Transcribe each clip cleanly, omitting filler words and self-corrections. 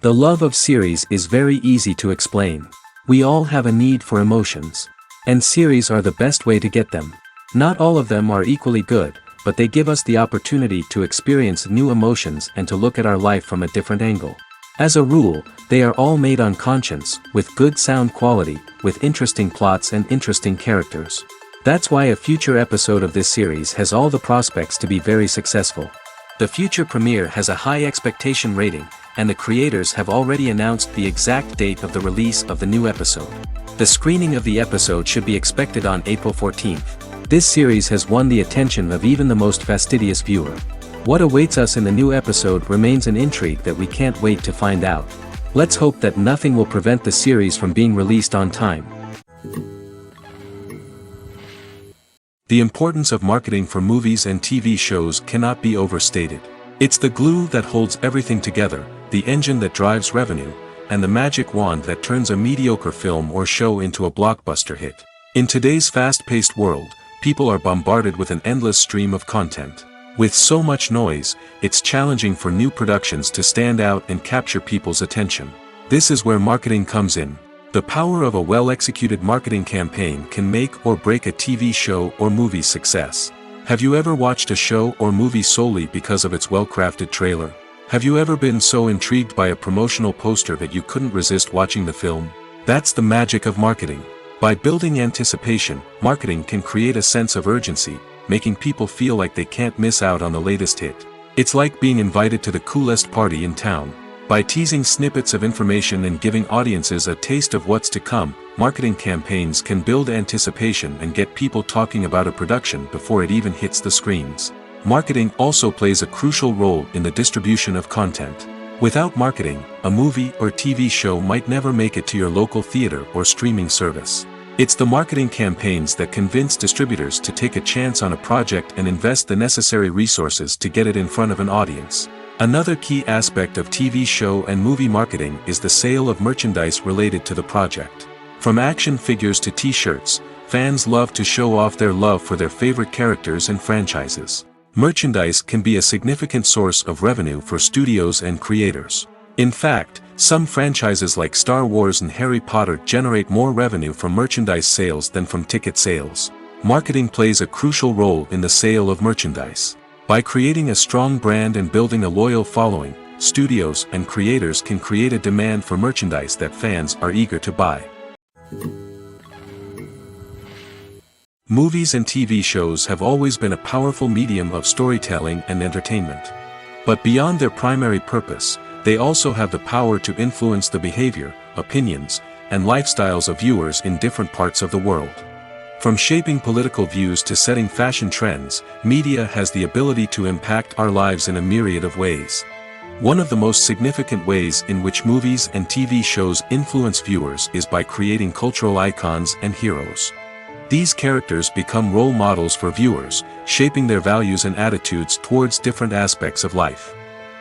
The love of series is very easy to explain. We all have a need for emotions. And series are the best way to get them. Not all of them are equally good, but they give us the opportunity to experience new emotions and to look at our life from a different angle. As a rule, they are all made on conscience, with good sound quality, with interesting plots and interesting characters. That's why a future episode of this series has all the prospects to be very successful. The future premiere has a high expectation rating, and the creators have already announced the exact date of the release of the new episode. The screening of the episode should be expected on April 14th. This series has won the attention of even the most fastidious viewer. What awaits us in the new episode remains an intrigue that we can't wait to find out. Let's hope that nothing will prevent the series from being released on time. The importance of marketing for movies and TV shows cannot be overstated. It's the glue that holds everything together, the engine that drives revenue, and the magic wand that turns a mediocre film or show into a blockbuster hit. In today's fast-paced world, people are bombarded with an endless stream of content. With so much noise, it's challenging for new productions to stand out and capture people's attention. This is where marketing comes in. The power of a well-executed marketing campaign can make or break a TV show or movie's success. Have you ever watched a show or movie solely because of its well-crafted trailer? Have you ever been so intrigued by a promotional poster that you couldn't resist watching the film? That's the magic of marketing. By building anticipation, marketing can create a sense of urgency, making people feel like they can't miss out on the latest hit. It's like being invited to the coolest party in town. By teasing snippets of information and giving audiences a taste of what's to come, marketing campaigns can build anticipation and get people talking about a production before it even hits the screens. Marketing also plays a crucial role in the distribution of content. Without marketing, a movie or TV show might never make it to your local theater or streaming service. It's the marketing campaigns that convince distributors to take a chance on a project and invest the necessary resources to get it in front of an audience. Another key aspect of TV show and movie marketing is the sale of merchandise related to the project. From action figures to t-shirts, fans love to show off their love for their favorite characters and franchises. Merchandise can be a significant source of revenue for studios and creators. In fact, some franchises like Star Wars and Harry Potter generate more revenue from merchandise sales than from ticket sales. Marketing plays a crucial role in the sale of merchandise. By creating a strong brand and building a loyal following, studios and creators can create a demand for merchandise that fans are eager to buy. Movies and TV shows have always been a powerful medium of storytelling and entertainment. But beyond their primary purpose, they also have the power to influence the behavior, opinions, and lifestyles of viewers in different parts of the world. From shaping political views to setting fashion trends, media has the ability to impact our lives in a myriad of ways. One of the most significant ways in which movies and TV shows influence viewers is by creating cultural icons and heroes. These characters become role models for viewers, shaping their values and attitudes towards different aspects of life.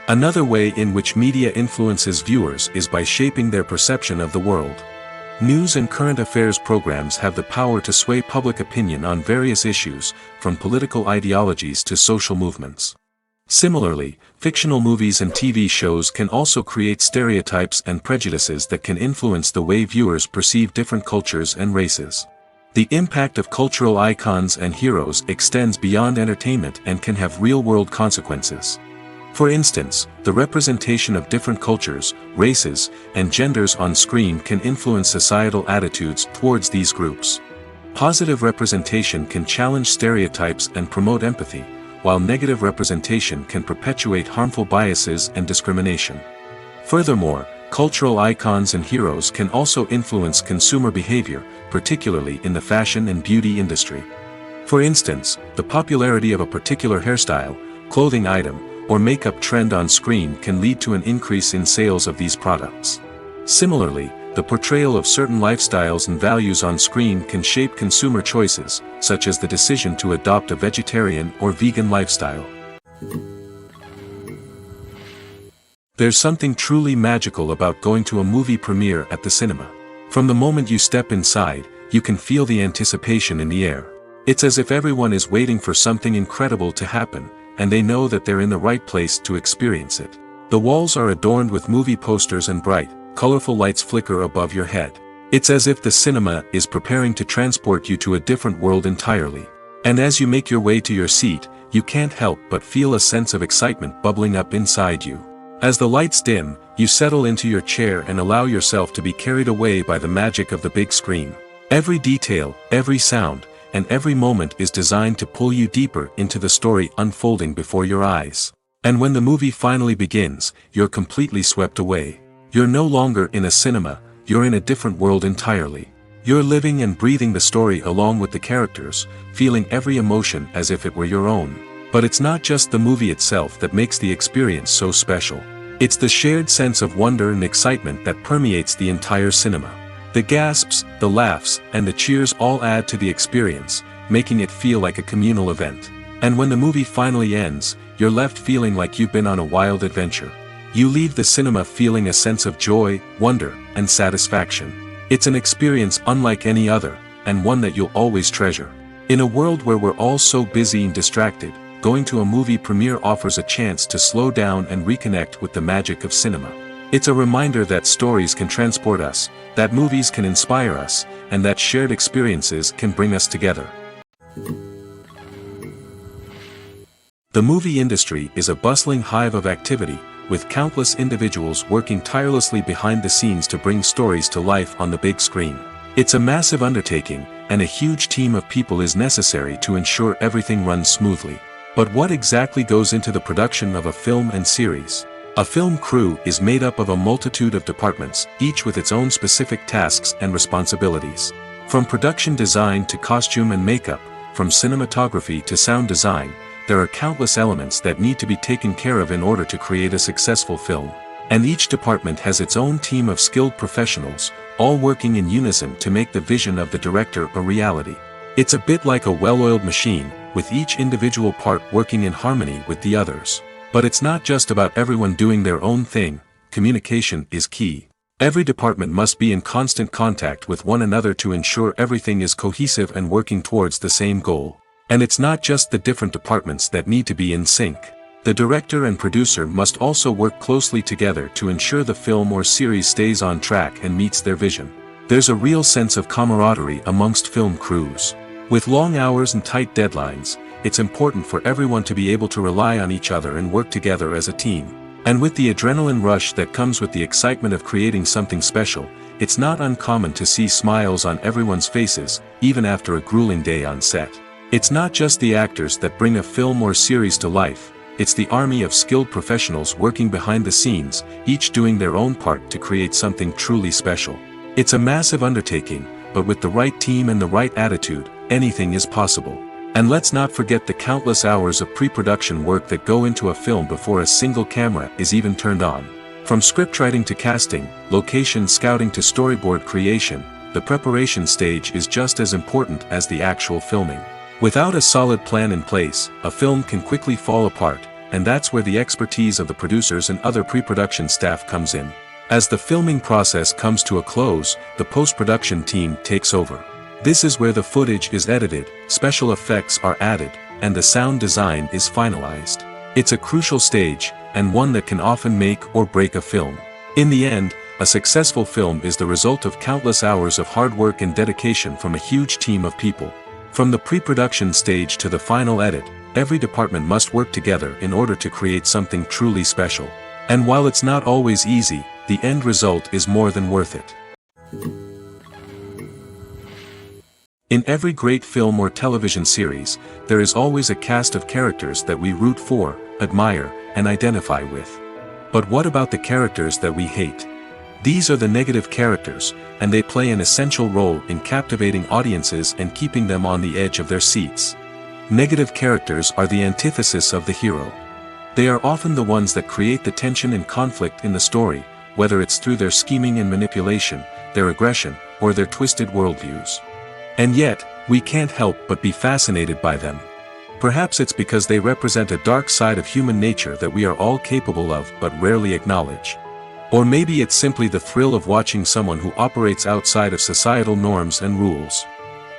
Another way in which media influences viewers is by shaping their perception of the world. News and current affairs programs have the power to sway public opinion on various issues, from political ideologies to social movements. Similarly, fictional movies and TV shows can also create stereotypes and prejudices that can influence the way viewers perceive different cultures and races. The impact of cultural icons and heroes extends beyond entertainment and can have real-world consequences. For instance, the representation of different cultures, races, and genders on screen can influence societal attitudes towards these groups. Positive representation can challenge stereotypes and promote empathy, while negative representation can perpetuate harmful biases and discrimination. Furthermore, cultural icons and heroes can also influence consumer behavior, particularly in the fashion and beauty industry. For instance, the popularity of a particular hairstyle, clothing item, or makeup trend on screen can lead to an increase in sales of these products. Similarly, the portrayal of certain lifestyles and values on screen can shape consumer choices, such as the decision to adopt a vegetarian or vegan lifestyle. There's something truly magical about going to a movie premiere at the cinema. From the moment you step inside, you can feel the anticipation in the air. It's as if everyone is waiting for something incredible to happen, and they know that they're in the right place to experience it. The walls are adorned with movie posters and bright, colorful lights flicker above your head. It's as if the cinema is preparing to transport you to a different world entirely. And as you make your way to your seat, you can't help but feel a sense of excitement bubbling up inside you. As the lights dim, you settle into your chair and allow yourself to be carried away by the magic of the big screen. Every detail, every sound, and every moment is designed to pull you deeper into the story unfolding before your eyes. And when the movie finally begins, you're completely swept away. You're no longer in a cinema, you're in a different world entirely. You're living and breathing the story along with the characters, feeling every emotion as if it were your own. But it's not just the movie itself that makes the experience so special. It's the shared sense of wonder and excitement that permeates the entire cinema. The gasps, the laughs, and the cheers all add to the experience, making it feel like a communal event. And when the movie finally ends, you're left feeling like you've been on a wild adventure. You leave the cinema feeling a sense of joy, wonder, and satisfaction. It's an experience unlike any other, and one that you'll always treasure. In a world where we're all so busy and distracted, going to a movie premiere offers a chance to slow down and reconnect with the magic of cinema. It's a reminder that stories can transport us, that movies can inspire us, and that shared experiences can bring us together. The movie industry is a bustling hive of activity, with countless individuals working tirelessly behind the scenes to bring stories to life on the big screen. It's a massive undertaking, and a huge team of people is necessary to ensure everything runs smoothly. But what exactly goes into the production of a film and series? A film crew is made up of a multitude of departments, each with its own specific tasks and responsibilities. From production design to costume and makeup, from cinematography to sound design, there are countless elements that need to be taken care of in order to create a successful film. And each department has its own team of skilled professionals, all working in unison to make the vision of the director a reality. It's a bit like a well-oiled machine, with each individual part working in harmony with the others. But it's not just about everyone doing their own thing, communication is key. Every department must be in constant contact with one another to ensure everything is cohesive and working towards the same goal. And it's not just the different departments that need to be in sync. The director and producer must also work closely together to ensure the film or series stays on track and meets their vision. There's a real sense of camaraderie amongst film crews. With long hours and tight deadlines, it's important for everyone to be able to rely on each other and work together as a team. And with the adrenaline rush that comes with the excitement of creating something special, it's not uncommon to see smiles on everyone's faces, even after a grueling day on set. It's not just the actors that bring a film or series to life, it's the army of skilled professionals working behind the scenes, each doing their own part to create something truly special. It's a massive undertaking, but with the right team and the right attitude, anything is possible. And let's not forget the countless hours of pre-production work that go into a film before a single camera is even turned on. From scriptwriting to casting, location scouting to storyboard creation, the preparation stage is just as important as the actual filming. Without a solid plan in place, a film can quickly fall apart, and that's where the expertise of the producers and other pre-production staff comes in. As the filming process comes to a close, the post-production team takes over. This is where the footage is edited, special effects are added, and the sound design is finalized. It's a crucial stage, and one that can often make or break a film. In the end, a successful film is the result of countless hours of hard work and dedication from a huge team of people. From the pre-production stage to the final edit, every department must work together in order to create something truly special. And while it's not always easy, the end result is more than worth it. In every great film or television series, there is always a cast of characters that we root for, admire, and identify with. But what about the characters that we hate? These are the negative characters, and they play an essential role in captivating audiences and keeping them on the edge of their seats. Negative characters are the antithesis of the hero. They are often the ones that create the tension and conflict in the story, whether it's through their scheming and manipulation, their aggression, or their twisted worldviews. And yet, we can't help but be fascinated by them. Perhaps it's because they represent a dark side of human nature that we are all capable of but rarely acknowledge. Or maybe it's simply the thrill of watching someone who operates outside of societal norms and rules.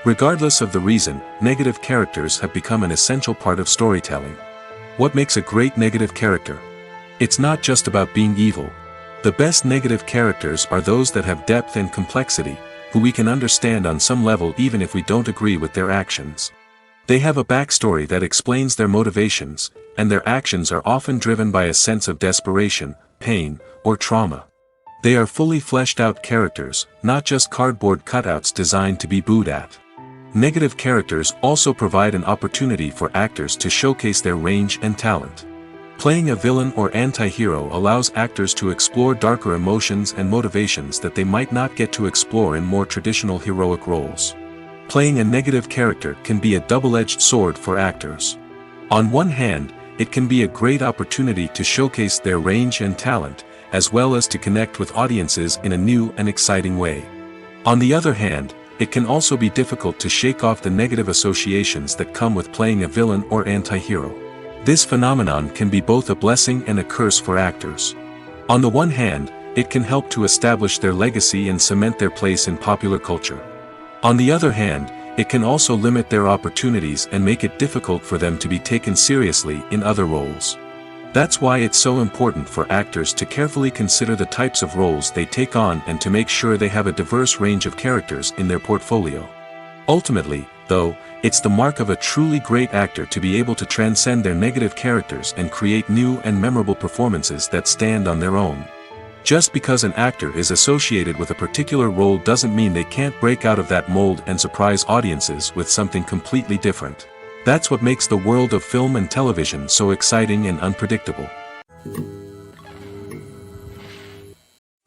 Regardless of the reason, negative characters have become an essential part of storytelling. What makes a great negative character? It's not just about being evil. The best negative characters are those that have depth and complexity, who we can understand on some level even if we don't agree with their actions. They have a backstory that explains their motivations, and their actions are often driven by a sense of desperation, pain, or trauma. They are fully fleshed out characters, not just cardboard cutouts designed to be booed at. Negative characters also provide an opportunity for actors to showcase their range and talent. Playing a villain or anti-hero allows actors to explore darker emotions and motivations that they might not get to explore in more traditional heroic roles. Playing a negative character can be a double-edged sword for actors. On one hand, it can be a great opportunity to showcase their range and talent, as well as to connect with audiences in a new and exciting way. On the other hand, it can also be difficult to shake off the negative associations that come with playing a villain or anti-hero. This phenomenon can be both a blessing and a curse for actors. On the one hand, it can help to establish their legacy and cement their place in popular culture. On the other hand, it can also limit their opportunities and make it difficult for them to be taken seriously in other roles. That's why it's so important for actors to carefully consider the types of roles they take on and to make sure they have a diverse range of characters in their portfolio. Ultimately, though, it's the mark of a truly great actor to be able to transcend their negative characters and create new and memorable performances that stand on their own. Just because an actor is associated with a particular role doesn't mean they can't break out of that mold and surprise audiences with something completely different. That's what makes the world of film and television so exciting and unpredictable.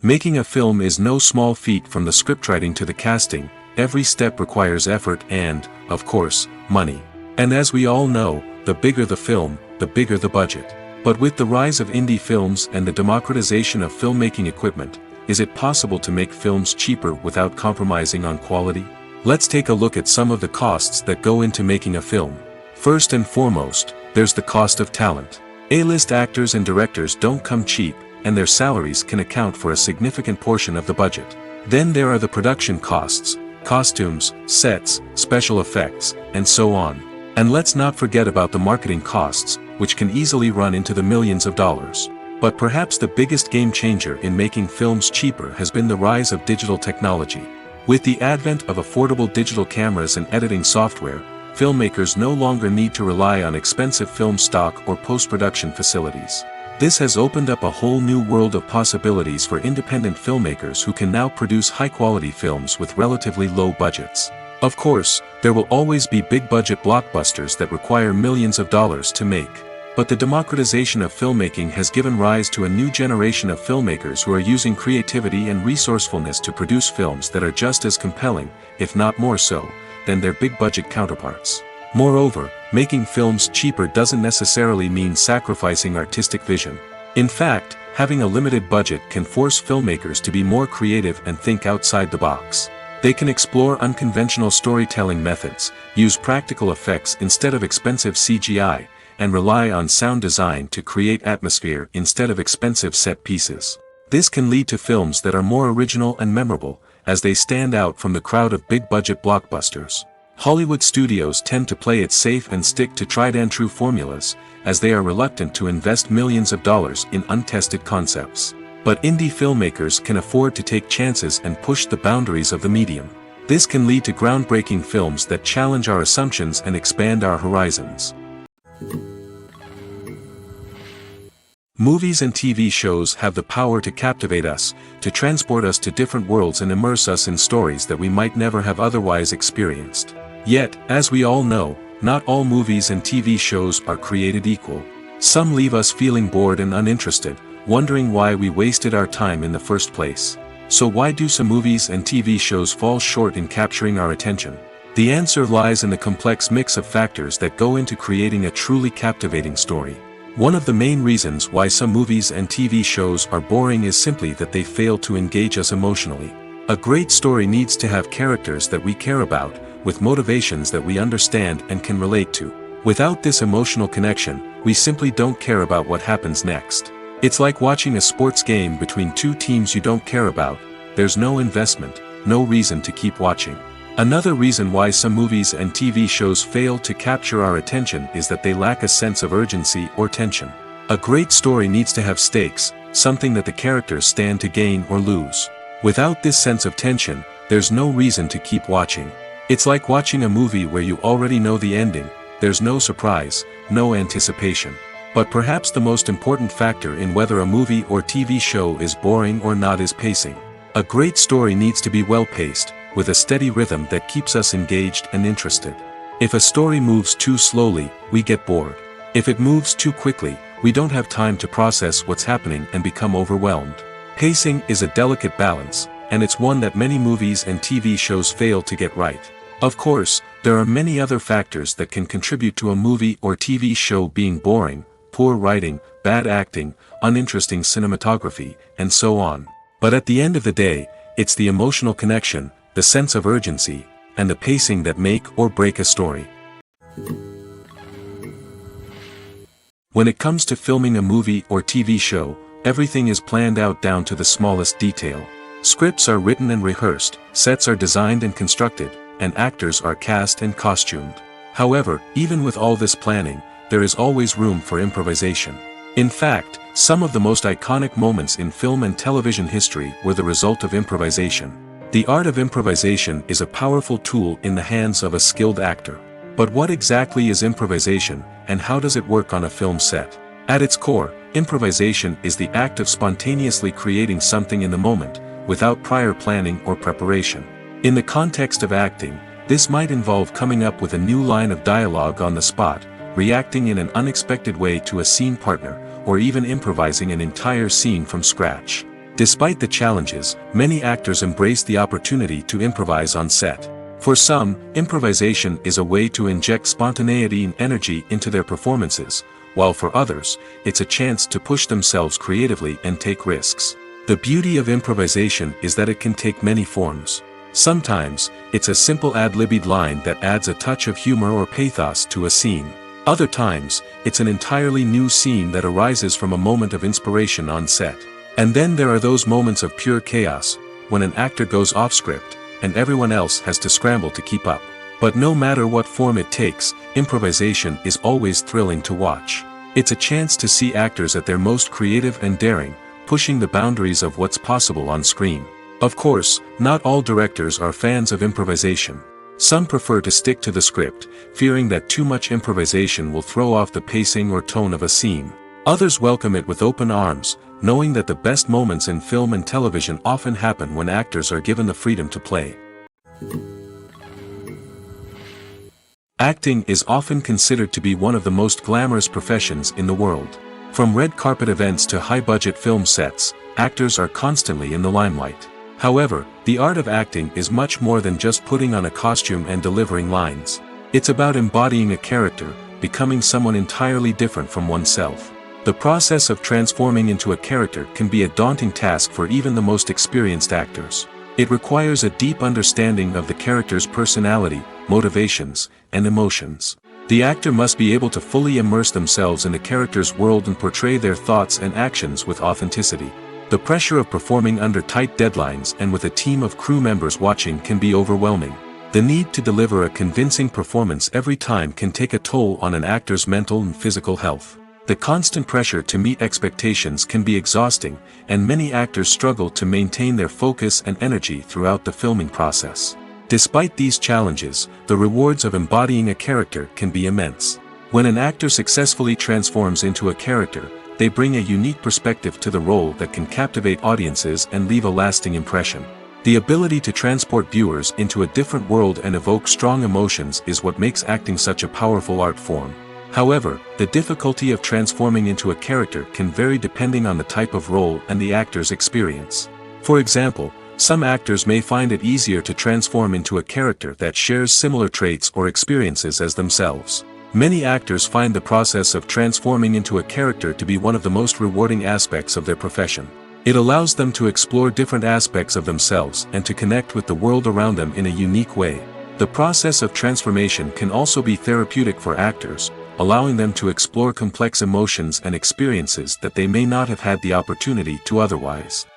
Making a film is no small feat. From the scriptwriting to the casting, every step requires effort and, of course, money. And as we all know, the bigger the film, the bigger the budget. But with the rise of indie films and the democratization of filmmaking equipment, is it possible to make films cheaper without compromising on quality? Let's take a look at some of the costs that go into making a film. First and foremost, there's the cost of talent. A-list actors and directors don't come cheap, and their salaries can account for a significant portion of the budget. Then there are the production costs, costumes, sets, special effects, and so on. And let's not forget about the marketing costs, which can easily run into the millions of dollars. But perhaps the biggest game changer in making films cheaper has been the rise of digital technology. With the advent of affordable digital cameras and editing software, filmmakers no longer need to rely on expensive film stock or post-production facilities. This has opened up a whole new world of possibilities for independent filmmakers who can now produce high-quality films with relatively low budgets. Of course, there will always be big-budget blockbusters that require millions of dollars to make. But the democratization of filmmaking has given rise to a new generation of filmmakers who are using creativity and resourcefulness to produce films that are just as compelling, if not more so, than their big-budget counterparts. Moreover, making films cheaper doesn't necessarily mean sacrificing artistic vision. In fact, having a limited budget can force filmmakers to be more creative and think outside the box. They can explore unconventional storytelling methods, use practical effects instead of expensive CGI, and rely on sound design to create atmosphere instead of expensive set pieces. This can lead to films that are more original and memorable, as they stand out from the crowd of big-budget blockbusters. Hollywood studios tend to play it safe and stick to tried-and-true formulas, as they are reluctant to invest millions of dollars in untested concepts. But indie filmmakers can afford to take chances and push the boundaries of the medium. This can lead to groundbreaking films that challenge our assumptions and expand our horizons. Movies and TV shows have the power to captivate us, to transport us to different worlds and immerse us in stories that we might never have otherwise experienced. Yet, as we all know, not all movies and TV shows are created equal. Some leave us feeling bored and uninterested, wondering why we wasted our time in the first place. So why do some movies and TV shows fall short in capturing our attention? The answer lies in the complex mix of factors that go into creating a truly captivating story. One of the main reasons why some movies and TV shows are boring is simply that they fail to engage us emotionally. A great story needs to have characters that we care about, with motivations that we understand and can relate to. Without this emotional connection, we simply don't care about what happens next. It's like watching a sports game between two teams you don't care about. There's no investment, no reason to keep watching. Another reason why some movies and TV shows fail to capture our attention is that they lack a sense of urgency or tension. A great story needs to have stakes, something that the characters stand to gain or lose. Without this sense of tension, there's no reason to keep watching. It's like watching a movie where you already know the ending, there's no surprise, no anticipation. But perhaps the most important factor in whether a movie or TV show is boring or not is pacing. A great story needs to be well-paced, with a steady rhythm that keeps us engaged and interested. If a story moves too slowly, we get bored. If it moves too quickly, we don't have time to process what's happening and become overwhelmed. Pacing is a delicate balance, and it's one that many movies and TV shows fail to get right. Of course, there are many other factors that can contribute to a movie or TV show being boring: poor writing, bad acting, uninteresting cinematography, and so on. But at the end of the day, it's the emotional connection, the sense of urgency, and the pacing that make or break a story. When it comes to filming a movie or TV show, everything is planned out down to the smallest detail. Scripts are written and rehearsed, sets are designed and constructed, and actors are cast and costumed. However, even with all this planning, there is always room for improvisation. In fact, some of the most iconic moments in film and television history were the result of improvisation. The art of improvisation is a powerful tool in the hands of a skilled actor. But what exactly is improvisation, and how does it work on a film set? At its core, improvisation is the act of spontaneously creating something in the moment, without prior planning or preparation. In the context of acting, this might involve coming up with a new line of dialogue on the spot, reacting in an unexpected way to a scene partner, or even improvising an entire scene from scratch. Despite the challenges, many actors embrace the opportunity to improvise on set. For some, improvisation is a way to inject spontaneity and energy into their performances, while for others, it's a chance to push themselves creatively and take risks. The beauty of improvisation is that it can take many forms. Sometimes, it's a simple ad-libbed line that adds a touch of humor or pathos to a scene. Other times, it's an entirely new scene that arises from a moment of inspiration on set. And then there are those moments of pure chaos, when an actor goes off script, and everyone else has to scramble to keep up. But no matter what form it takes, improvisation is always thrilling to watch. It's a chance to see actors at their most creative and daring, pushing the boundaries of what's possible on screen. Of course, not all directors are fans of improvisation. Some prefer to stick to the script, fearing that too much improvisation will throw off the pacing or tone of a scene. Others welcome it with open arms, knowing that the best moments in film and television often happen when actors are given the freedom to play. Acting is often considered to be one of the most glamorous professions in the world. From red carpet events to high-budget film sets, actors are constantly in the limelight. However, the art of acting is much more than just putting on a costume and delivering lines. It's about embodying a character, becoming someone entirely different from oneself. The process of transforming into a character can be a daunting task for even the most experienced actors. It requires a deep understanding of the character's personality, motivations, and emotions. The actor must be able to fully immerse themselves in the character's world and portray their thoughts and actions with authenticity. The pressure of performing under tight deadlines and with a team of crew members watching can be overwhelming. The need to deliver a convincing performance every time can take a toll on an actor's mental and physical health. The constant pressure to meet expectations can be exhausting, and many actors struggle to maintain their focus and energy throughout the filming process. Despite these challenges, the rewards of embodying a character can be immense. When an actor successfully transforms into a character, they bring a unique perspective to the role that can captivate audiences and leave a lasting impression. The ability to transport viewers into a different world and evoke strong emotions is what makes acting such a powerful art form. However, the difficulty of transforming into a character can vary depending on the type of role and the actor's experience. For example, some actors may find it easier to transform into a character that shares similar traits or experiences as themselves. Many actors find the process of transforming into a character to be one of the most rewarding aspects of their profession. It allows them to explore different aspects of themselves and to connect with the world around them in a unique way. The process of transformation can also be therapeutic for actors, allowing them to explore complex emotions and experiences that they may not have had the opportunity to otherwise.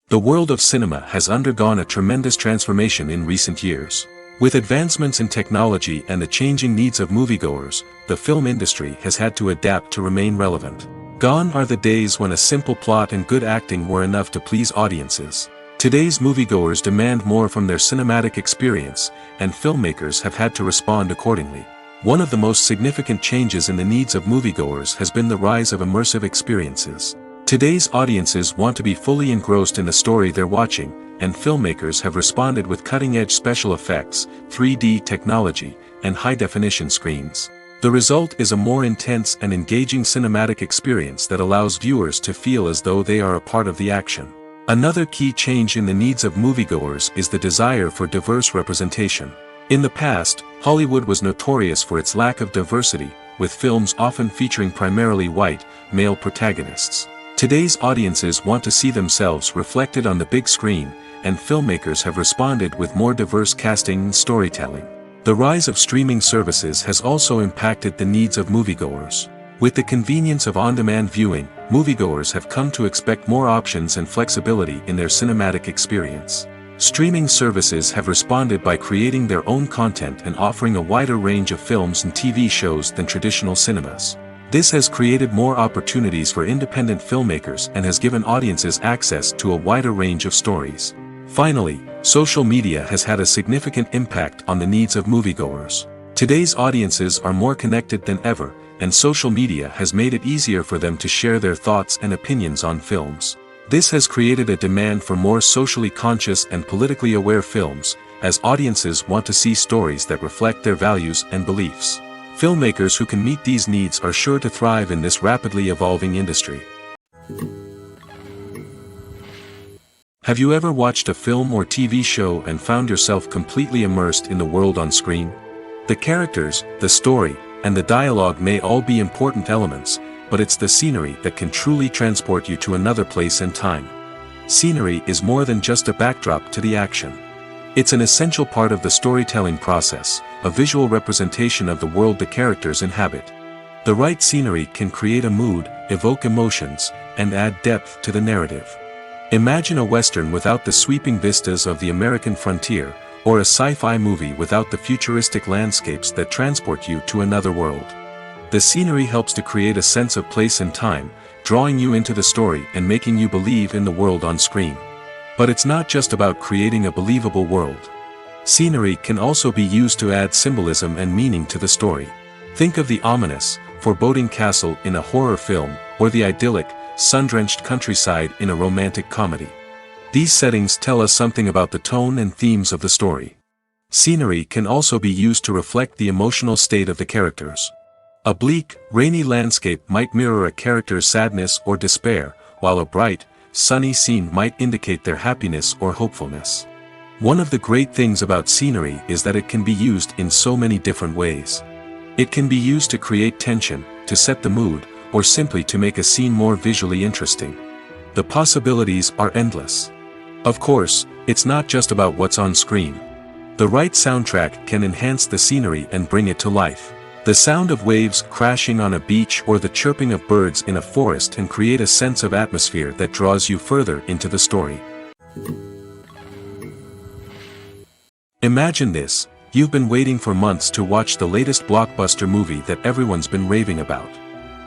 The world of cinema has undergone a tremendous transformation in recent years. With advancements in technology and the changing needs of moviegoers, the film industry has had to adapt to remain relevant. Gone are the days when a simple plot and good acting were enough to please audiences. Today's moviegoers demand more from their cinematic experience, and filmmakers have had to respond accordingly. One of the most significant changes in the needs of moviegoers has been the rise of immersive experiences. Today's audiences want to be fully engrossed in the story they're watching, and filmmakers have responded with cutting-edge special effects, 3D technology, and high-definition screens. The result is a more intense and engaging cinematic experience that allows viewers to feel as though they are a part of the action. Another key change in the needs of moviegoers is the desire for diverse representation. In the past, Hollywood was notorious for its lack of diversity, with films often featuring primarily white, male protagonists. Today's audiences want to see themselves reflected on the big screen, and filmmakers have responded with more diverse casting and storytelling. The rise of streaming services has also impacted the needs of moviegoers. With the convenience of on-demand viewing, moviegoers have come to expect more options and flexibility in their cinematic experience. Streaming services have responded by creating their own content and offering a wider range of films and TV shows than traditional cinemas. This has created more opportunities for independent filmmakers and has given audiences access to a wider range of stories. Finally, social media has had a significant impact on the needs of moviegoers. Today's audiences are more connected than ever, and social media has made it easier for them to share their thoughts and opinions on films. This has created a demand for more socially conscious and politically aware films, as audiences want to see stories that reflect their values and beliefs. Filmmakers who can meet these needs are sure to thrive in this rapidly evolving industry. Have you ever watched a film or TV show and found yourself completely immersed in the world on screen? The characters, the story, and the dialogue may all be important elements, but it's the scenery that can truly transport you to another place and time. Scenery is more than just a backdrop to the action. It's an essential part of the storytelling process, a visual representation of the world the characters inhabit. The right scenery can create a mood, evoke emotions, and add depth to the narrative. Imagine a Western without the sweeping vistas of the American frontier, or a sci-fi movie without the futuristic landscapes that transport you to another world. The scenery helps to create a sense of place and time, drawing you into the story and making you believe in the world on screen. But it's not just about creating a believable world. Scenery can also be used to add symbolism and meaning to the story. Think of the ominous, foreboding castle in a horror film, or the idyllic, sun-drenched countryside in a romantic comedy. These settings tell us something about the tone and themes of the story. Scenery can also be used to reflect the emotional state of the characters. A bleak, rainy landscape might mirror a character's sadness or despair, while a bright, sunny scene might indicate their happiness or hopefulness. One of the great things about scenery is that it can be used in so many different ways. It can be used to create tension, to set the mood, or simply to make a scene more visually interesting. The possibilities are endless. Of course, it's not just about what's on screen. The right soundtrack can enhance the scenery and bring it to life. The sound of waves crashing on a beach or the chirping of birds in a forest can create a sense of atmosphere that draws you further into the story. Imagine this: you've been waiting for months to watch the latest blockbuster movie that everyone's been raving about.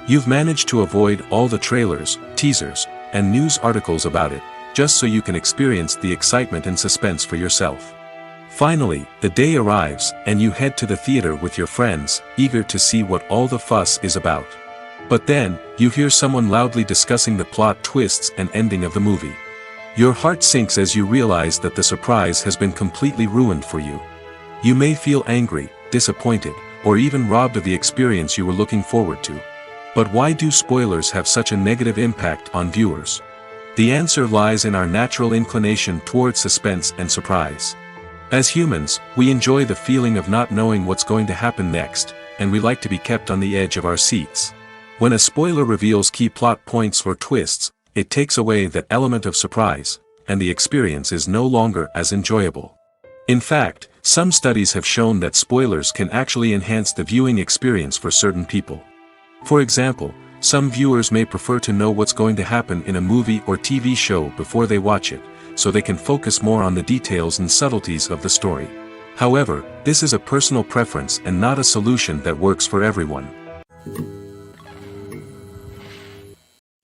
You've managed to avoid all the trailers, teasers, and news articles about it, just so you can experience the excitement and suspense for yourself. Finally, the day arrives, and you head to the theater with your friends, eager to see what all the fuss is about. But then, you hear someone loudly discussing the plot twists and ending of the movie. Your heart sinks as you realize that the surprise has been completely ruined for you. You may feel angry, disappointed, or even robbed of the experience you were looking forward to. But why do spoilers have such a negative impact on viewers? The answer lies in our natural inclination towards suspense and surprise. As humans, we enjoy the feeling of not knowing what's going to happen next, and we like to be kept on the edge of our seats. When a spoiler reveals key plot points or twists, it takes away that element of surprise, and the experience is no longer as enjoyable. In fact, some studies have shown that spoilers can actually enhance the viewing experience for certain people. For example, some viewers may prefer to know what's going to happen in a movie or TV show before they watch it, so they can focus more on the details and subtleties of the story. However, this is a personal preference and not a solution that works for everyone.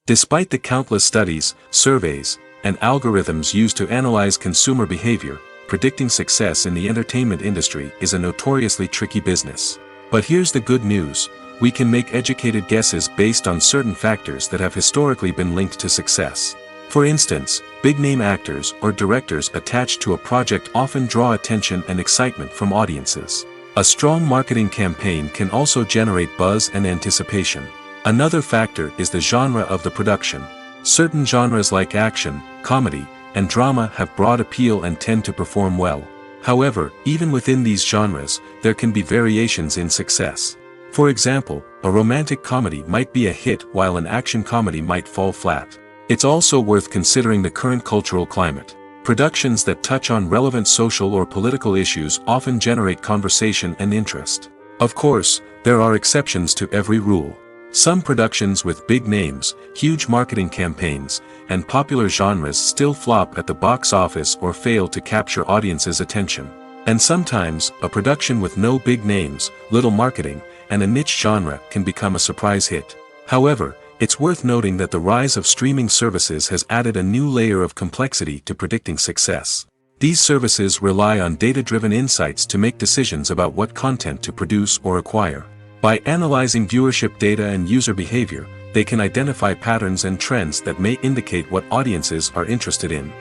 Despite the countless studies, surveys, and algorithms used to analyze consumer behavior, predicting success in the entertainment industry is a notoriously tricky business. But here's the good news: we can make educated guesses based on certain factors that have historically been linked to success. For instance, big-name actors or directors attached to a project often draw attention and excitement from audiences. A strong marketing campaign can also generate buzz and anticipation. Another factor is the genre of the production. Certain genres like action, comedy, and drama have broad appeal and tend to perform well. However, even within these genres, there can be variations in success. For example, a romantic comedy might be a hit while an action comedy might fall flat. It's also worth considering the current cultural climate. Productions that touch on relevant social or political issues often generate conversation and interest. Of course, there are exceptions to every rule. Some productions with big names, huge marketing campaigns, and popular genres still flop at the box office or fail to capture audiences' attention. And sometimes, a production with no big names, little marketing, and a niche genre can become a surprise hit. However, it's worth noting that the rise of streaming services has added a new layer of complexity to predicting success. These services rely on data-driven insights to make decisions about what content to produce or acquire. By analyzing viewership data and user behavior, they can identify patterns and trends that may indicate what audiences are interested in.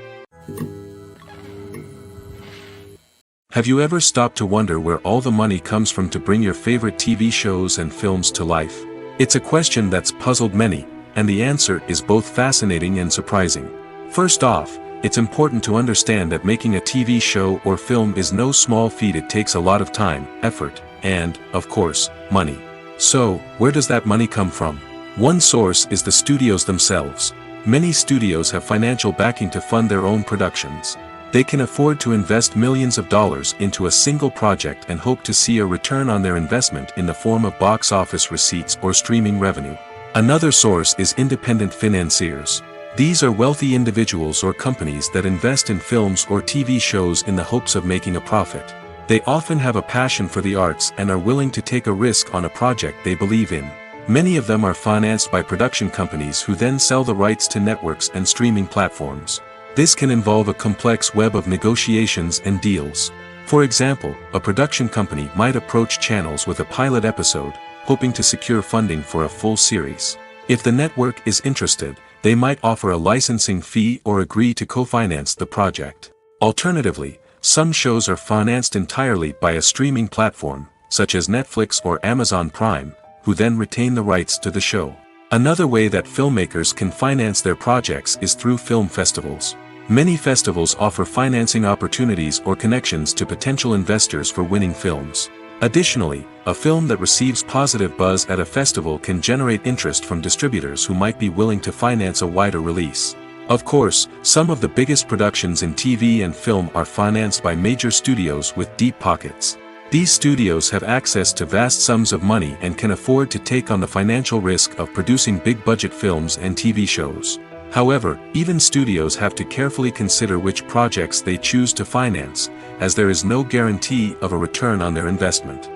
Have you ever stopped to wonder where all the money comes from to bring your favorite TV shows and films to life? It's a question that's puzzled many, and the answer is both fascinating and surprising. First off, it's important to understand that making a TV show or film is no small feat. It takes a lot of time, effort, and, of course, money. So, where does that money come from? One source is the studios themselves. Many studios have financial backing to fund their own productions. They can afford to invest millions of dollars into a single project and hope to see a return on their investment in the form of box office receipts or streaming revenue. Another source is independent financiers. These are wealthy individuals or companies that invest in films or TV shows in the hopes of making a profit. They often have a passion for the arts and are willing to take a risk on a project they believe in. Many of them are financed by production companies who then sell the rights to networks and streaming platforms. This can involve a complex web of negotiations and deals. For example, a production company might approach channels with a pilot episode, hoping to secure funding for a full series. If the network is interested, they might offer a licensing fee or agree to co-finance the project. Alternatively, some shows are financed entirely by a streaming platform, such as Netflix or Amazon Prime, who then retain the rights to the show. Another way that filmmakers can finance their projects is through film festivals. Many festivals offer financing opportunities or connections to potential investors for winning films. Additionally, a film that receives positive buzz at a festival can generate interest from distributors who might be willing to finance a wider release. Of course, some of the biggest productions in TV and film are financed by major studios with deep pockets. These studios have access to vast sums of money and can afford to take on the financial risk of producing big-budget films and TV shows. However, even studios have to carefully consider which projects they choose to finance, as there is no guarantee of a return on their investment.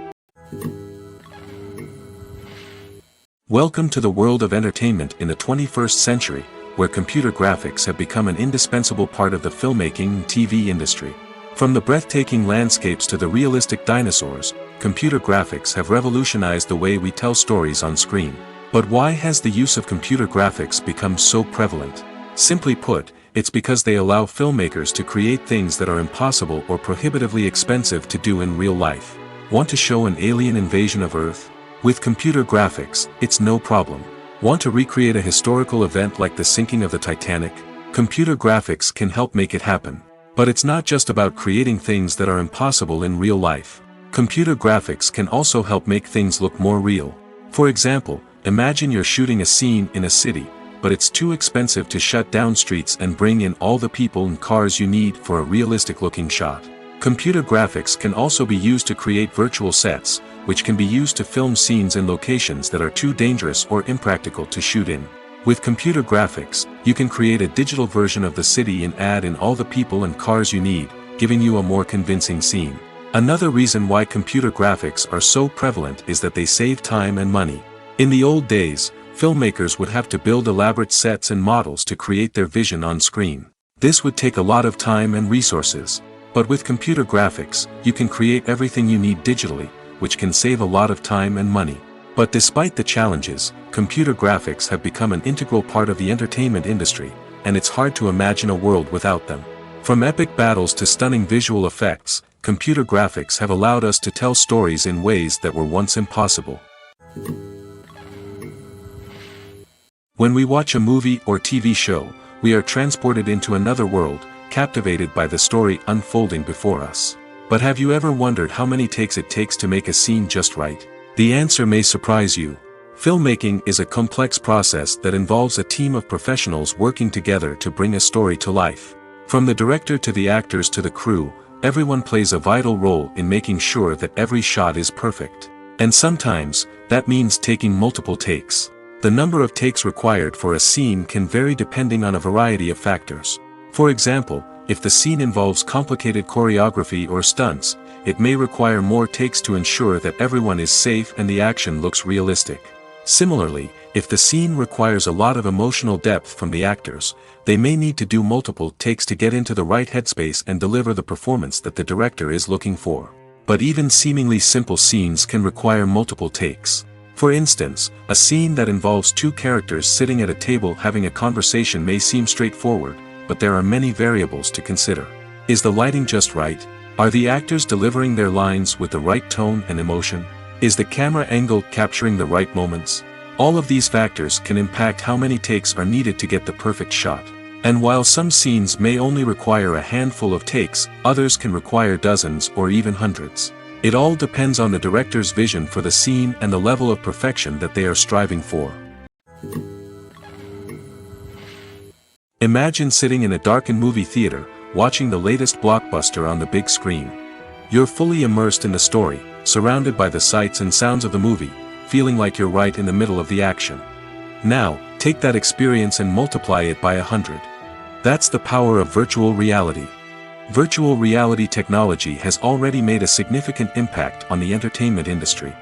Welcome to the world of entertainment in the 21st century, where computer graphics have become an indispensable part of the filmmaking and TV industry. From the breathtaking landscapes to the realistic dinosaurs, computer graphics have revolutionized the way we tell stories on screen. But why has the use of computer graphics become so prevalent? Simply put, it's because they allow filmmakers to create things that are impossible or prohibitively expensive to do in real life. Want to show an alien invasion of Earth? With computer graphics, it's no problem. Want to recreate a historical event like the sinking of the Titanic? Computer graphics can help make it happen. But it's not just about creating things that are impossible in real life. Computer graphics can also help make things look more real. For example, imagine you're shooting a scene in a city, but it's too expensive to shut down streets and bring in all the people and cars you need for a realistic-looking shot. Computer graphics can also be used to create virtual sets, which can be used to film scenes in locations that are too dangerous or impractical to shoot in. With computer graphics, you can create a digital version of the city and add in all the people and cars you need, giving you a more convincing scene. Another reason why computer graphics are so prevalent is that they save time and money. In the old days, filmmakers would have to build elaborate sets and models to create their vision on screen. This would take a lot of time and resources. But with computer graphics, you can create everything you need digitally, which can save a lot of time and money. But despite the challenges, computer graphics have become an integral part of the entertainment industry, and it's hard to imagine a world without them. From epic battles to stunning visual effects, computer graphics have allowed us to tell stories in ways that were once impossible. When we watch a movie or TV show, we are transported into another world, captivated by the story unfolding before us. But have you ever wondered how many takes it takes to make a scene just right? The answer may surprise you. Filmmaking is a complex process that involves a team of professionals working together to bring a story to life. From the director to the actors to the crew, everyone plays a vital role in making sure that every shot is perfect. And sometimes, that means taking multiple takes. The number of takes required for a scene can vary depending on a variety of factors. For example, if the scene involves complicated choreography or stunts, it may require more takes to ensure that everyone is safe and the action looks realistic. Similarly, if the scene requires a lot of emotional depth from the actors, they may need to do multiple takes to get into the right headspace and deliver the performance that the director is looking for. But even seemingly simple scenes can require multiple takes. For instance, a scene that involves two characters sitting at a table having a conversation may seem straightforward, but there are many variables to consider. Is the lighting just right? Are the actors delivering their lines with the right tone and emotion? Is the camera angle capturing the right moments? All of these factors can impact how many takes are needed to get the perfect shot. And while some scenes may only require a handful of takes, others can require dozens or even hundreds. It all depends on the director's vision for the scene and the level of perfection that they are striving for. Imagine sitting in a darkened movie theater, watching the latest blockbuster on the big screen. You're fully immersed in the story, surrounded by the sights and sounds of the movie, feeling like you're right in the middle of the action. Now, take that experience and multiply it by 100. That's the power of virtual reality. Virtual reality technology has already made a significant impact on the entertainment industry.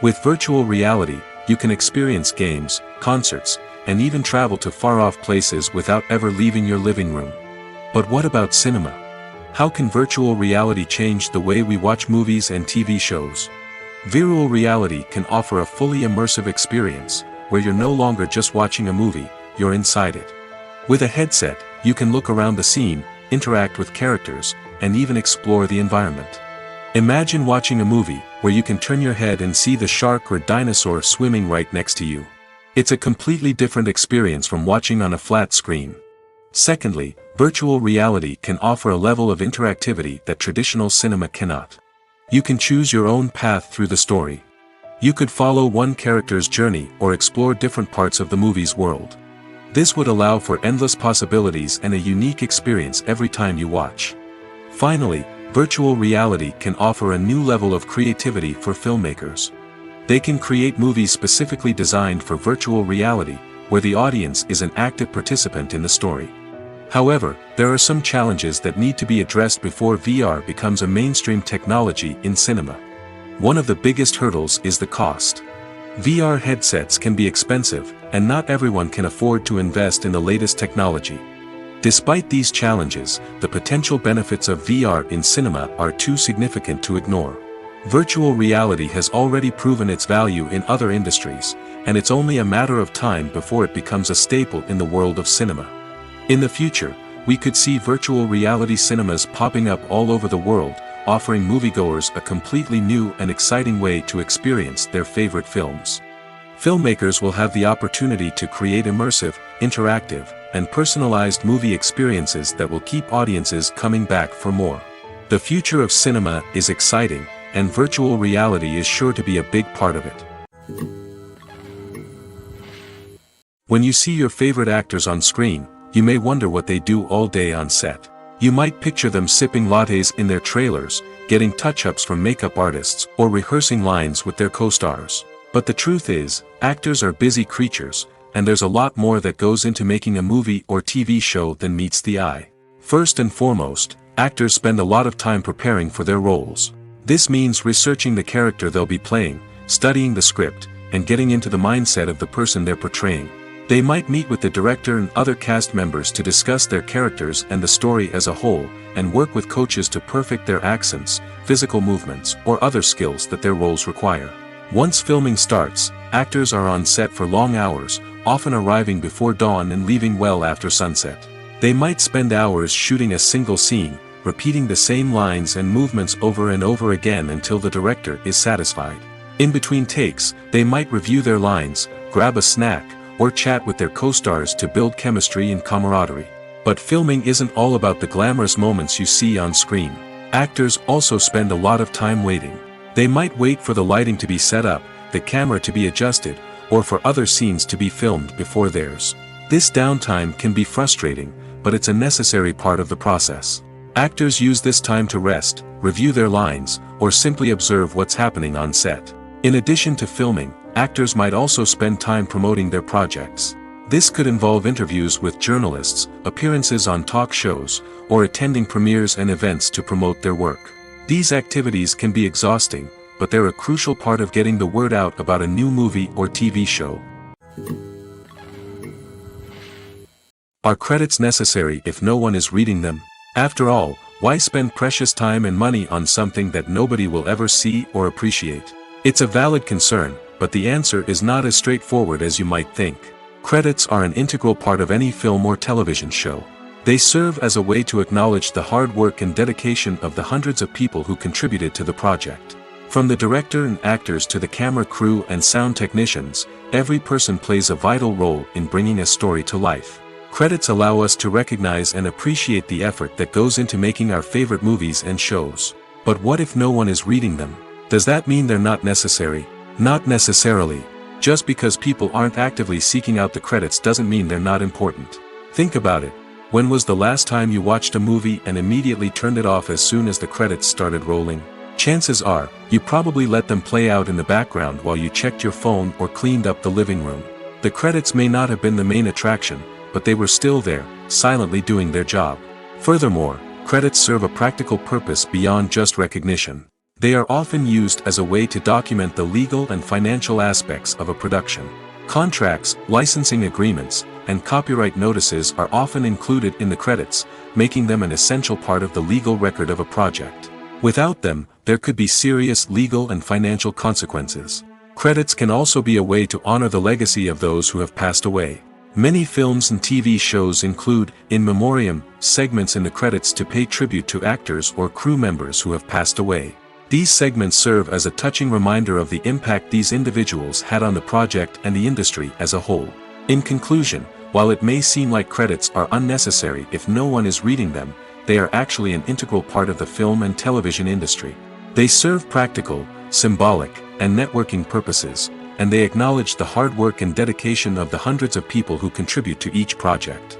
With virtual reality, you can experience games, concerts, and even travel to far-off places without ever leaving your living room. But what about cinema? How can virtual reality change the way we watch movies and TV shows? Virtual reality can offer a fully immersive experience, where you're no longer just watching a movie, you're inside it. With a headset, you can look around the scene, interact with characters, and even explore the environment. Imagine watching a movie, where you can turn your head and see the shark or dinosaur swimming right next to you. It's a completely different experience from watching on a flat screen. Secondly, virtual reality can offer a level of interactivity that traditional cinema cannot. You can choose your own path through the story. You could follow one character's journey or explore different parts of the movie's world. This would allow for endless possibilities and a unique experience every time you watch. Finally, virtual reality can offer a new level of creativity for filmmakers. They can create movies specifically designed for virtual reality, where the audience is an active participant in the story. However, there are some challenges that need to be addressed before VR becomes a mainstream technology in cinema. One of the biggest hurdles is the cost. VR headsets can be expensive, and not everyone can afford to invest in the latest technology. Despite these challenges, the potential benefits of VR in cinema are too significant to ignore. Virtual reality has already proven its value in other industries, and it's only a matter of time before it becomes a staple in the world of cinema. In the future, we could see virtual reality cinemas popping up all over the world, offering moviegoers a completely new and exciting way to experience their favorite films. Filmmakers will have the opportunity to create immersive, interactive, and personalized movie experiences that will keep audiences coming back for more. The future of cinema is exciting, and virtual reality is sure to be a big part of it. When you see your favorite actors on screen, you may wonder what they do all day on set. You might picture them sipping lattes in their trailers, getting touch-ups from makeup artists, or rehearsing lines with their co-stars. But the truth is, actors are busy creatures, and there's a lot more that goes into making a movie or TV show than meets the eye. First and foremost, actors spend a lot of time preparing for their roles. This means researching the character they'll be playing, studying the script, and getting into the mindset of the person they're portraying. They might meet with the director and other cast members to discuss their characters and the story as a whole, and work with coaches to perfect their accents, physical movements, or other skills that their roles require. Once filming starts, actors are on set for long hours, often arriving before dawn and leaving well after sunset. They might spend hours shooting a single scene, repeating the same lines and movements over and over again until the director is satisfied. In between takes, they might review their lines, grab a snack, or chat with their co-stars to build chemistry and camaraderie. But filming isn't all about the glamorous moments you see on screen. Actors also spend a lot of time waiting. They might wait for the lighting to be set up, the camera to be adjusted, or for other scenes to be filmed before theirs. This downtime can be frustrating, but it's a necessary part of the process. Actors use this time to rest, review their lines, or simply observe what's happening on set. In addition to filming, actors might also spend time promoting their projects. This could involve interviews with journalists, appearances on talk shows, or attending premieres and events to promote their work. These activities can be exhausting, but they're a crucial part of getting the word out about a new movie or TV show. Are credits necessary if no one is reading them? After all, why spend precious time and money on something that nobody will ever see or appreciate? It's a valid concern, but the answer is not as straightforward as you might think. Credits are an integral part of any film or television show. They serve as a way to acknowledge the hard work and dedication of the hundreds of people who contributed to the project. From the director and actors to the camera crew and sound technicians, every person plays a vital role in bringing a story to life. Credits allow us to recognize and appreciate the effort that goes into making our favorite movies and shows. But what if no one is reading them? Does that mean they're not necessary? Not necessarily. Just because people aren't actively seeking out the credits doesn't mean they're not important. Think about it. When was the last time you watched a movie and immediately turned it off as soon as the credits started rolling? Chances are, you probably let them play out in the background while you checked your phone or cleaned up the living room. The credits may not have been the main attraction, but they were still there, silently doing their job. Furthermore, credits serve a practical purpose beyond just recognition. They are often used as a way to document the legal and financial aspects of a production. Contracts, licensing agreements, and copyright notices are often included in the credits, making them an essential part of the legal record of a project. Without them, there could be serious legal and financial consequences. Credits can also be a way to honor the legacy of those who have passed away. Many films and TV shows include, in memoriam, segments in the credits to pay tribute to actors or crew members who have passed away. These segments serve as a touching reminder of the impact these individuals had on the project and the industry as a whole. In conclusion, while it may seem like credits are unnecessary if no one is reading them, they are actually an integral part of the film and television industry. They serve practical, symbolic, and networking purposes, and they acknowledge the hard work and dedication of the hundreds of people who contribute to each project.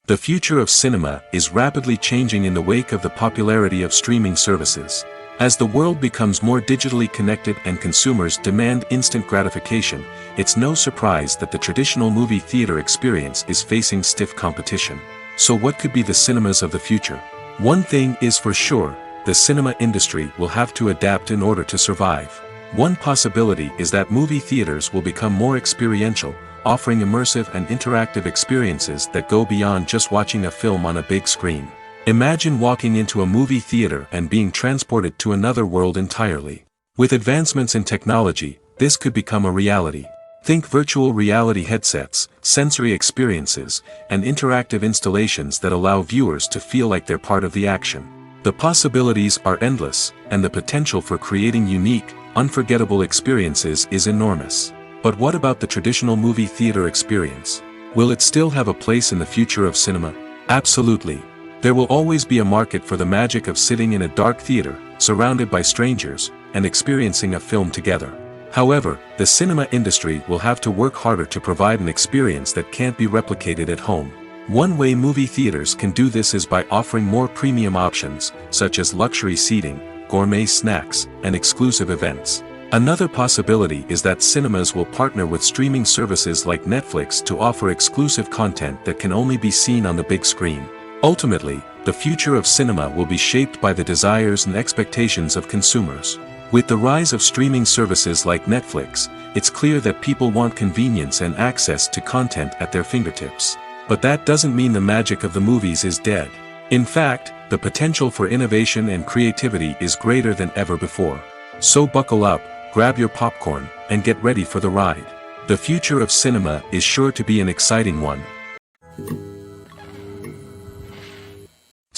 The future of cinema is rapidly changing in the wake of the popularity of streaming services. As the world becomes more digitally connected and consumers demand instant gratification, it's no surprise that the traditional movie theater experience is facing stiff competition. So what could be the cinemas of the future? One thing is for sure, the cinema industry will have to adapt in order to survive. One possibility is that movie theaters will become more experiential, offering immersive and interactive experiences that go beyond just watching a film on a big screen. Imagine walking into a movie theater and being transported to another world entirely. With advancements in technology, this could become a reality. Think virtual reality headsets, sensory experiences, and interactive installations that allow viewers to feel like they're part of the action. The possibilities are endless, and the potential for creating unique, unforgettable experiences is enormous. But what about the traditional movie theater experience? Will it still have a place in the future of cinema? Absolutely. There will always be a market for the magic of sitting in a dark theater, surrounded by strangers, and experiencing a film together. However, the cinema industry will have to work harder to provide an experience that can't be replicated at home. One way movie theaters can do this is by offering more premium options, such as luxury seating, gourmet snacks, and exclusive events. Another possibility is that cinemas will partner with streaming services like Netflix to offer exclusive content that can only be seen on the big screen. Ultimately, the future of cinema will be shaped by the desires and expectations of consumers. With the rise of streaming services like Netflix, it's clear that people want convenience and access to content at their fingertips. But that doesn't mean the magic of the movies is dead. In fact, the potential for innovation and creativity is greater than ever before. So buckle up, grab your popcorn, and get ready for the ride. The future of cinema is sure to be an exciting one.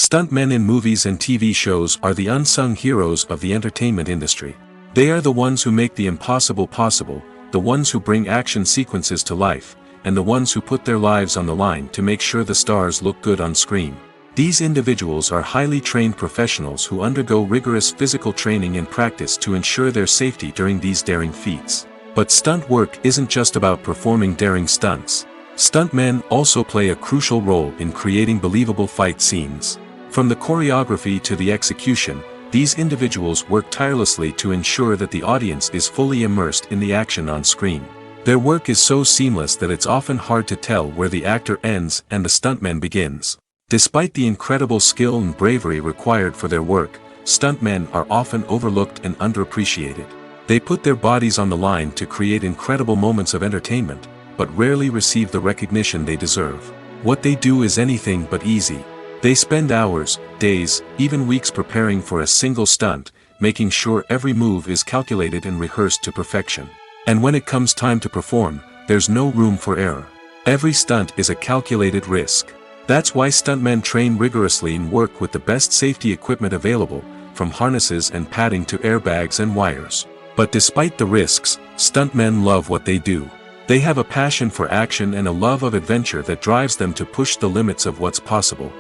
Stuntmen in movies and TV shows are the unsung heroes of the entertainment industry. They are the ones who make the impossible possible, the ones who bring action sequences to life, and the ones who put their lives on the line to make sure the stars look good on screen. These individuals are highly trained professionals who undergo rigorous physical training and practice to ensure their safety during these daring feats. But stunt work isn't just about performing daring stunts. Stuntmen also play a crucial role in creating believable fight scenes. From the choreography to the execution, these individuals work tirelessly to ensure that the audience is fully immersed in the action on screen. Their work is so seamless that it's often hard to tell where the actor ends and the stuntman begins. Despite the incredible skill and bravery required for their work, stuntmen are often overlooked and underappreciated. They put their bodies on the line to create incredible moments of entertainment, but rarely receive the recognition they deserve. What they do is anything but easy. They spend hours, days, even weeks preparing for a single stunt, making sure every move is calculated and rehearsed to perfection. And when it comes time to perform, there's no room for error. Every stunt is a calculated risk. That's why stuntmen train rigorously and work with the best safety equipment available, from harnesses and padding to airbags and wires. But despite the risks, stuntmen love what they do. They have a passion for action and a love of adventure that drives them to push the limits of what's possible.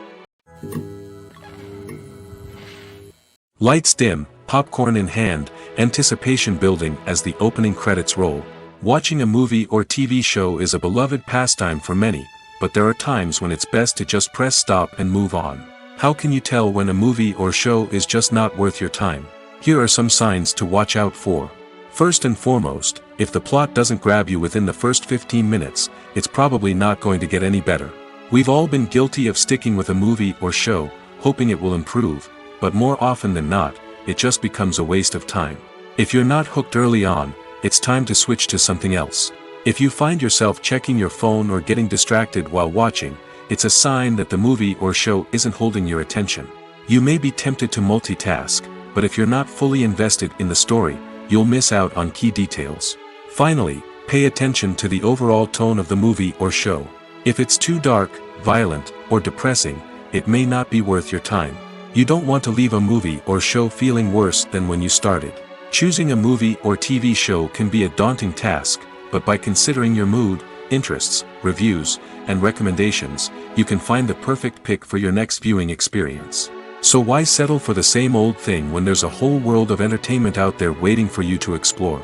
Lights dim, popcorn in hand, anticipation building as the opening credits roll. Watching a movie or TV show is a beloved pastime for many, but there are times when it's best to just press stop and move on. How can you tell when a movie or show is just not worth your time? Here are some signs to watch out for. First and foremost, if the plot doesn't grab you within the first 15 minutes, it's probably not going to get any better. We've all been guilty of sticking with a movie or show, hoping it will improve, but more often than not, it just becomes a waste of time. If you're not hooked early on, it's time to switch to something else. If you find yourself checking your phone or getting distracted while watching, it's a sign that the movie or show isn't holding your attention. You may be tempted to multitask, but if you're not fully invested in the story, you'll miss out on key details. Finally, pay attention to the overall tone of the movie or show. If it's too dark, violent, or depressing, it may not be worth your time. You don't want to leave a movie or show feeling worse than when you started. Choosing a movie or TV show can be a daunting task, but by considering your mood, interests, reviews, and recommendations, you can find the perfect pick for your next viewing experience. So why settle for the same old thing when there's a whole world of entertainment out there waiting for you to explore?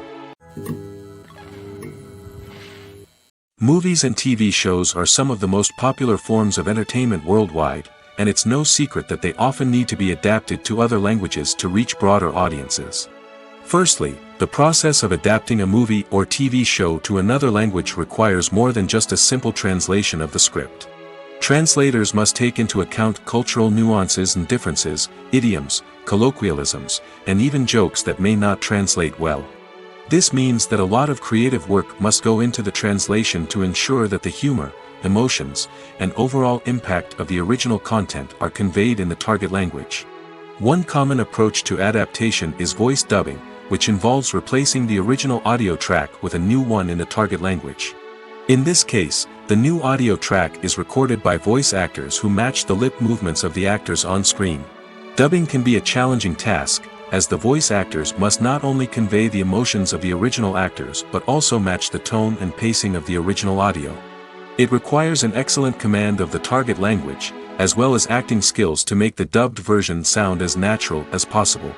Movies and TV shows are some of the most popular forms of entertainment worldwide, and it's no secret that they often need to be adapted to other languages to reach broader audiences. Firstly, the process of adapting a movie or TV show to another language requires more than just a simple translation of the script. Translators must take into account cultural nuances and differences, idioms, colloquialisms, and even jokes that may not translate well. This means that a lot of creative work must go into the translation to ensure that the humor, emotions, and overall impact of the original content are conveyed in the target language. One common approach to adaptation is voice dubbing, which involves replacing the original audio track with a new one in the target language. In this case, the new audio track is recorded by voice actors who match the lip movements of the actors on screen. Dubbing can be a challenging task, as the voice actors must not only convey the emotions of the original actors but also match the tone and pacing of the original audio. It requires an excellent command of the target language, as well as acting skills to make the dubbed version sound as natural as possible.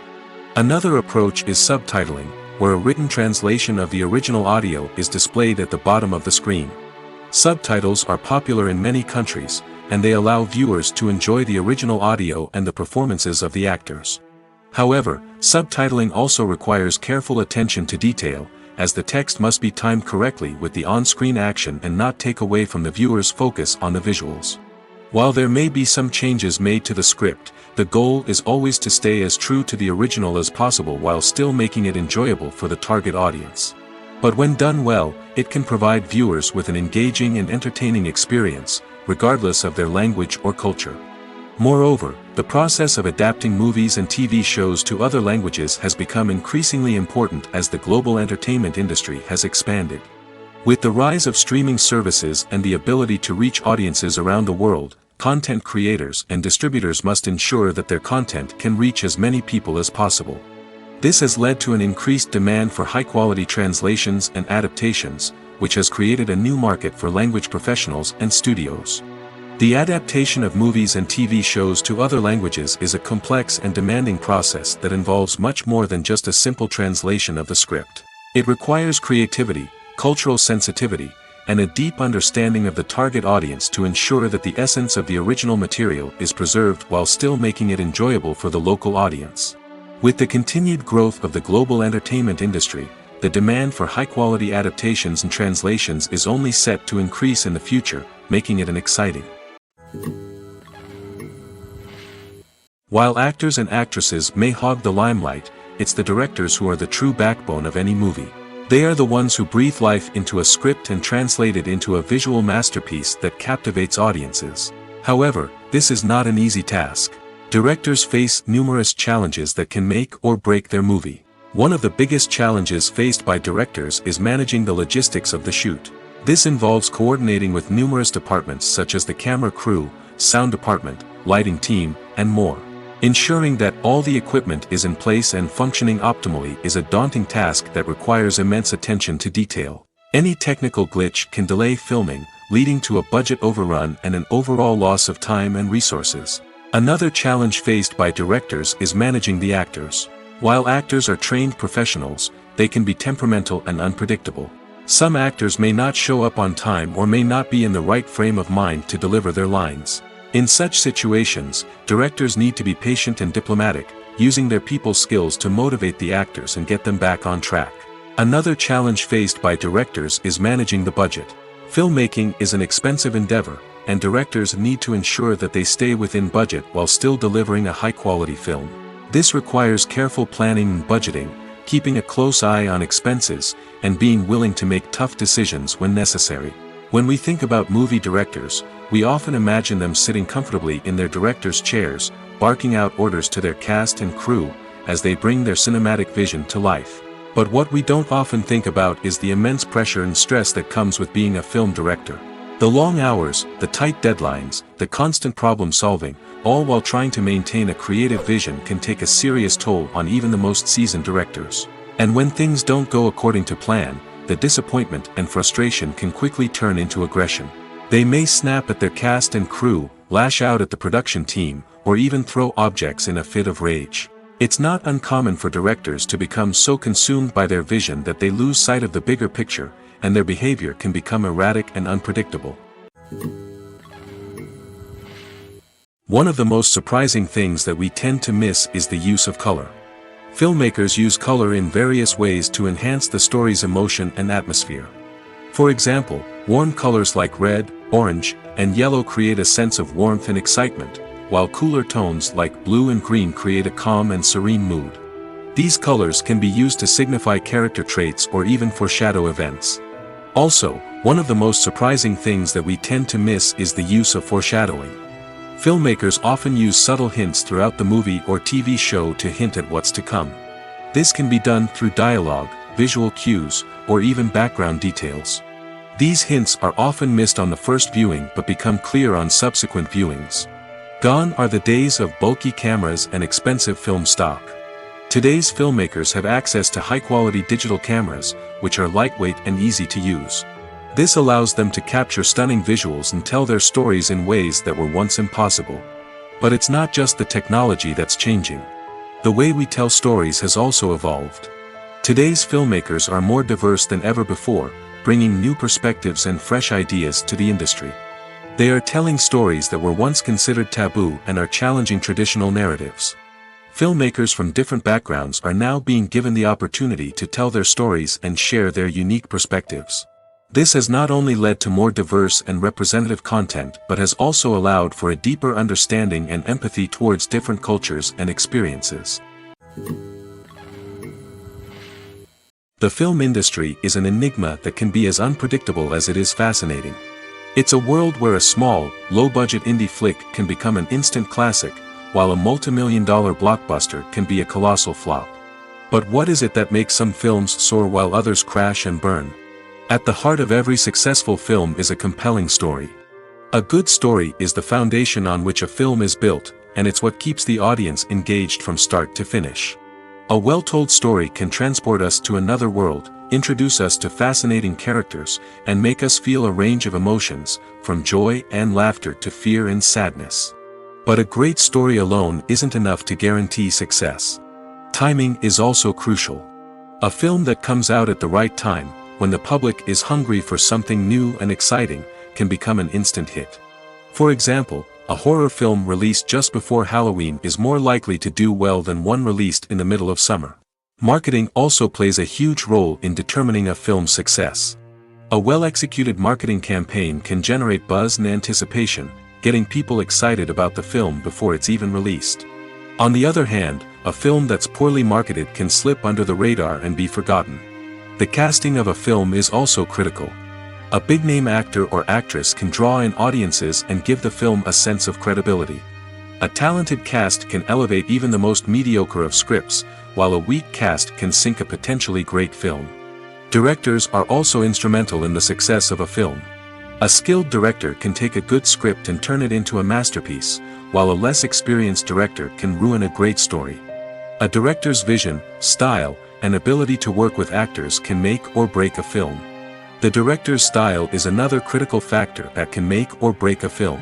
Another approach is subtitling, where a written translation of the original audio is displayed at the bottom of the screen. Subtitles are popular in many countries, and they allow viewers to enjoy the original audio and the performances of the actors. However, subtitling also requires careful attention to detail, as the text must be timed correctly with the on-screen action and not take away from the viewer's focus on the visuals. While there may be some changes made to the script, the goal is always to stay as true to the original as possible while still making it enjoyable for the target audience. But when done well, it can provide viewers with an engaging and entertaining experience, regardless of their language or culture. Moreover, the process of adapting movies and TV shows to other languages has become increasingly important as the global entertainment industry has expanded. With the rise of streaming services and the ability to reach audiences around the world, content creators and distributors must ensure that their content can reach as many people as possible. This has led to an increased demand for high-quality translations and adaptations, which has created a new market for language professionals and studios. The adaptation of movies and TV shows to other languages is a complex and demanding process that involves much more than just a simple translation of the script. It requires creativity, cultural sensitivity, and a deep understanding of the target audience to ensure that the essence of the original material is preserved while still making it enjoyable for the local audience. With the continued growth of the global entertainment industry, the demand for high-quality adaptations and translations is only set to increase in the future, making it an exciting. While actors and actresses may hog the limelight, it's the directors who are the true backbone of any movie. They are the ones who breathe life into a script and translate it into a visual masterpiece that captivates audiences. However, this is not an easy task. Directors face numerous challenges that can make or break their movie. One of the biggest challenges faced by directors is managing the logistics of the shoot. This involves coordinating with numerous departments such as the camera crew, sound department, lighting team, and more. Ensuring that all the equipment is in place and functioning optimally is a daunting task that requires immense attention to detail. Any technical glitch can delay filming, leading to a budget overrun and an overall loss of time and resources. Another challenge faced by directors is managing the actors. While actors are trained professionals, they can be temperamental and unpredictable. Some actors may not show up on time or may not be in the right frame of mind to deliver their lines. In such situations, directors need to be patient and diplomatic, using their people skills to motivate the actors and get them back on track. Another challenge faced by directors is managing the budget. Filmmaking is an expensive endeavor, and directors need to ensure that they stay within budget while still delivering a high-quality film. This requires careful planning and budgeting, keeping a close eye on expenses, and being willing to make tough decisions when necessary. When we think about movie directors, we often imagine them sitting comfortably in their director's chairs, barking out orders to their cast and crew, as they bring their cinematic vision to life. But what we don't often think about is the immense pressure and stress that comes with being a film director. The long hours, the tight deadlines, the constant problem solving, all while trying to maintain a creative vision can take a serious toll on even the most seasoned directors. And when things don't go according to plan, the disappointment and frustration can quickly turn into aggression. They may snap at their cast and crew, lash out at the production team, or even throw objects in a fit of rage. It's not uncommon for directors to become so consumed by their vision that they lose sight of the bigger picture, and their behavior can become erratic and unpredictable. One of the most surprising things that we tend to miss is the use of color. Filmmakers use color in various ways to enhance the story's emotion and atmosphere. For example, warm colors like red, orange, and yellow create a sense of warmth and excitement, while cooler tones like blue and green create a calm and serene mood. These colors can be used to signify character traits or even foreshadow events. Also, one of the most surprising things that we tend to miss is the use of foreshadowing. Filmmakers often use subtle hints throughout the movie or TV show to hint at what's to come. This can be done through dialogue, visual cues, or even background details. These hints are often missed on the first viewing but become clear on subsequent viewings. Gone are the days of bulky cameras and expensive film stock. Today's filmmakers have access to high-quality digital cameras, which are lightweight and easy to use. This allows them to capture stunning visuals and tell their stories in ways that were once impossible. But it's not just the technology that's changing. The way we tell stories has also evolved. Today's filmmakers are more diverse than ever before, bringing new perspectives and fresh ideas to the industry. They are telling stories that were once considered taboo and are challenging traditional narratives. Filmmakers from different backgrounds are now being given the opportunity to tell their stories and share their unique perspectives. This has not only led to more diverse and representative content but has also allowed for a deeper understanding and empathy towards different cultures and experiences. The film industry is an enigma that can be as unpredictable as it is fascinating. It's a world where a small, low-budget indie flick can become an instant classic, while a multi-million-dollar blockbuster can be a colossal flop. But what is it that makes some films soar while others crash and burn? At the heart of every successful film is a compelling story. A good story is the foundation on which a film is built, and it's what keeps the audience engaged from start to finish. A well-told story can transport us to another world, introduce us to fascinating characters, and make us feel a range of emotions, from joy and laughter to fear and sadness. But a great story alone isn't enough to guarantee success. Timing is also crucial. A film that comes out at the right time, when the public is hungry for something new and exciting, can become an instant hit. For example, a horror film released just before Halloween is more likely to do well than one released in the middle of summer. Marketing also plays a huge role in determining a film's success. A well-executed marketing campaign can generate buzz and anticipation, getting people excited about the film before it's even released. On the other hand, a film that's poorly marketed can slip under the radar and be forgotten. The casting of a film is also critical. A big-name actor or actress can draw in audiences and give the film a sense of credibility. A talented cast can elevate even the most mediocre of scripts, while a weak cast can sink a potentially great film. Directors are also instrumental in the success of a film. A skilled director can take a good script and turn it into a masterpiece, while a less experienced director can ruin a great story. A director's vision, style, and ability to work with actors can make or break a film. The director's style is another critical factor that can make or break a film.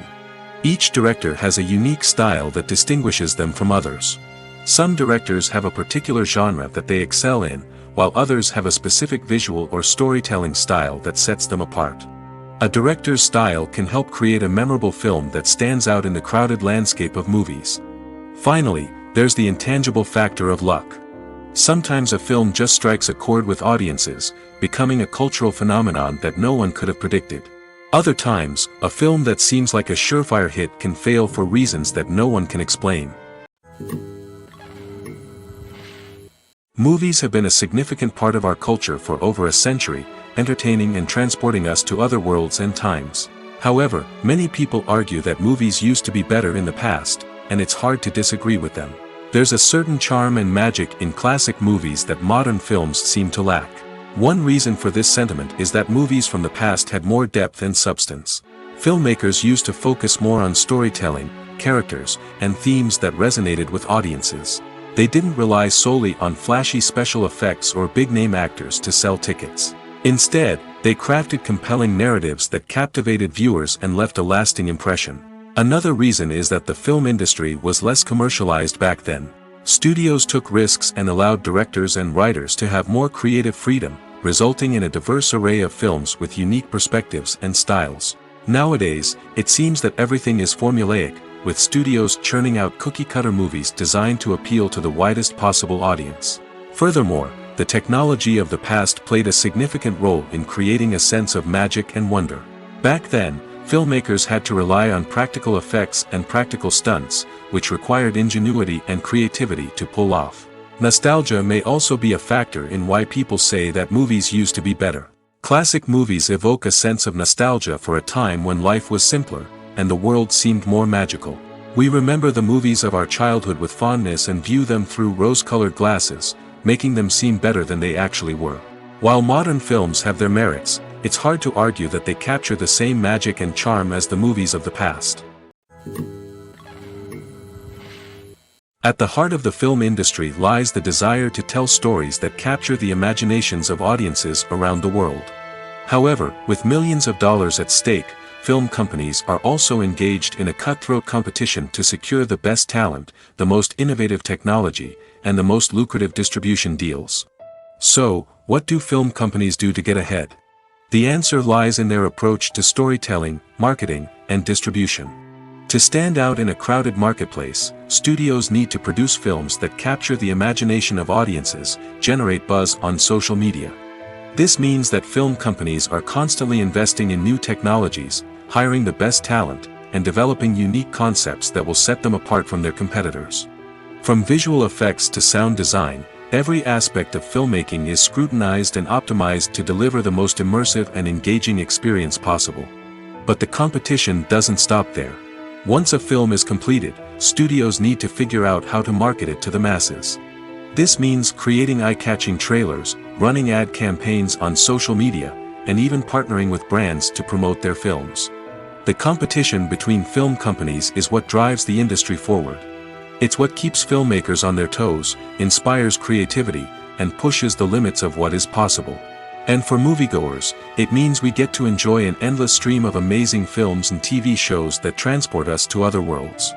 Each director has a unique style that distinguishes them from others. Some directors have a particular genre that they excel in, while others have a specific visual or storytelling style that sets them apart. A director's style can help create a memorable film that stands out in the crowded landscape of movies. Finally, there's the intangible factor of luck. Sometimes a film just strikes a chord with audiences, becoming a cultural phenomenon that no one could have predicted. Other times, a film that seems like a surefire hit can fail for reasons that no one can explain. Movies have been a significant part of our culture for over a century, entertaining and transporting us to other worlds and times. However, many people argue that movies used to be better in the past, and it's hard to disagree with them. There's a certain charm and magic in classic movies that modern films seem to lack. One reason for this sentiment is that movies from the past had more depth and substance. Filmmakers used to focus more on storytelling, characters, and themes that resonated with audiences. They didn't rely solely on flashy special effects or big-name actors to sell tickets. Instead, they crafted compelling narratives that captivated viewers and left a lasting impression. Another reason is that the film industry was less commercialized back then. Studios took risks and allowed directors and writers to have more creative freedom, resulting in a diverse array of films with unique perspectives and styles. Nowadays, it seems that everything is formulaic, with studios churning out cookie-cutter movies designed to appeal to the widest possible audience. Furthermore, the technology of the past played a significant role in creating a sense of magic and wonder. Back then, filmmakers had to rely on practical effects and practical stunts, which required ingenuity and creativity to pull off. Nostalgia may also be a factor in why people say that movies used to be better. Classic movies evoke a sense of nostalgia for a time when life was simpler, and the world seemed more magical. We remember the movies of our childhood with fondness and view them through rose-colored glasses, making them seem better than they actually were. While modern films have their merits, it's hard to argue that they capture the same magic and charm as the movies of the past. At the heart of the film industry lies the desire to tell stories that capture the imaginations of audiences around the world. However, with millions of dollars at stake, film companies are also engaged in a cutthroat competition to secure the best talent, the most innovative technology, and the most lucrative distribution deals. So, what do film companies do to get ahead? The answer lies in their approach to storytelling, marketing, and distribution. To stand out in a crowded marketplace, studios need to produce films that capture the imagination of audiences, generate buzz on social media. This means that film companies are constantly investing in new technologies, hiring the best talent, and developing unique concepts that will set them apart from their competitors. From visual effects to sound design, every aspect of filmmaking is scrutinized and optimized to deliver the most immersive and engaging experience possible. But the competition doesn't stop there. Once a film is completed, studios need to figure out how to market it to the masses. This means creating eye-catching trailers, running ad campaigns on social media, and even partnering with brands to promote their films. The competition between film companies is what drives the industry forward. It's what keeps filmmakers on their toes, inspires creativity, and pushes the limits of what is possible. And for moviegoers, it means we get to enjoy an endless stream of amazing films and TV shows that transport us to other worlds.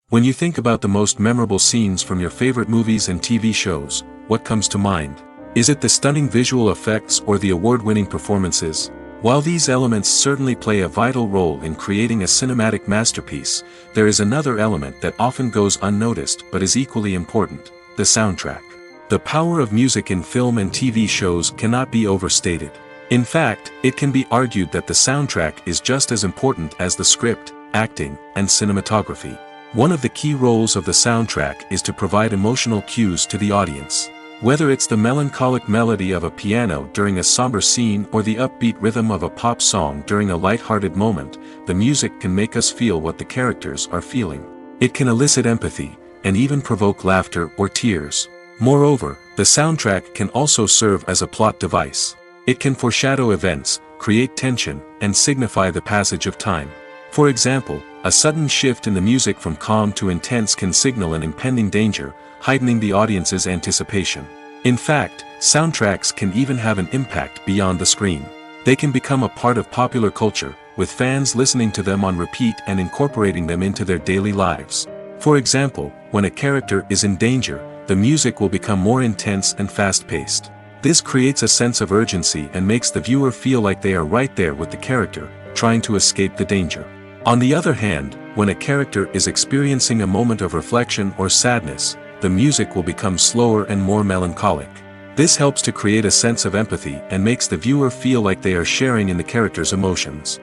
When you think about the most memorable scenes from your favorite movies and TV shows, what comes to mind? Is it the stunning visual effects or the award-winning performances? While these elements certainly play a vital role in creating a cinematic masterpiece, there is another element that often goes unnoticed but is equally important: the soundtrack. The power of music in film and TV shows cannot be overstated. In fact, it can be argued that the soundtrack is just as important as the script, acting, and cinematography. One of the key roles of the soundtrack is to provide emotional cues to the audience. Whether it's the melancholic melody of a piano during a somber scene or the upbeat rhythm of a pop song during a light-hearted moment, the music can make us feel what the characters are feeling. It can elicit empathy, and even provoke laughter or tears. Moreover, the soundtrack can also serve as a plot device. It can foreshadow events, create tension, and signify the passage of time. For example, a sudden shift in the music from calm to intense can signal an impending danger, heightening the audience's anticipation. In fact, soundtracks can even have an impact beyond the screen. They can become a part of popular culture, with fans listening to them on repeat and incorporating them into their daily lives. For example, when a character is in danger, the music will become more intense and fast-paced. This creates a sense of urgency and makes the viewer feel like they are right there with the character, trying to escape the danger. On the other hand, when a character is experiencing a moment of reflection or sadness, the music will become slower and more melancholic. This helps to create a sense of empathy and makes the viewer feel like they are sharing in the character's emotions.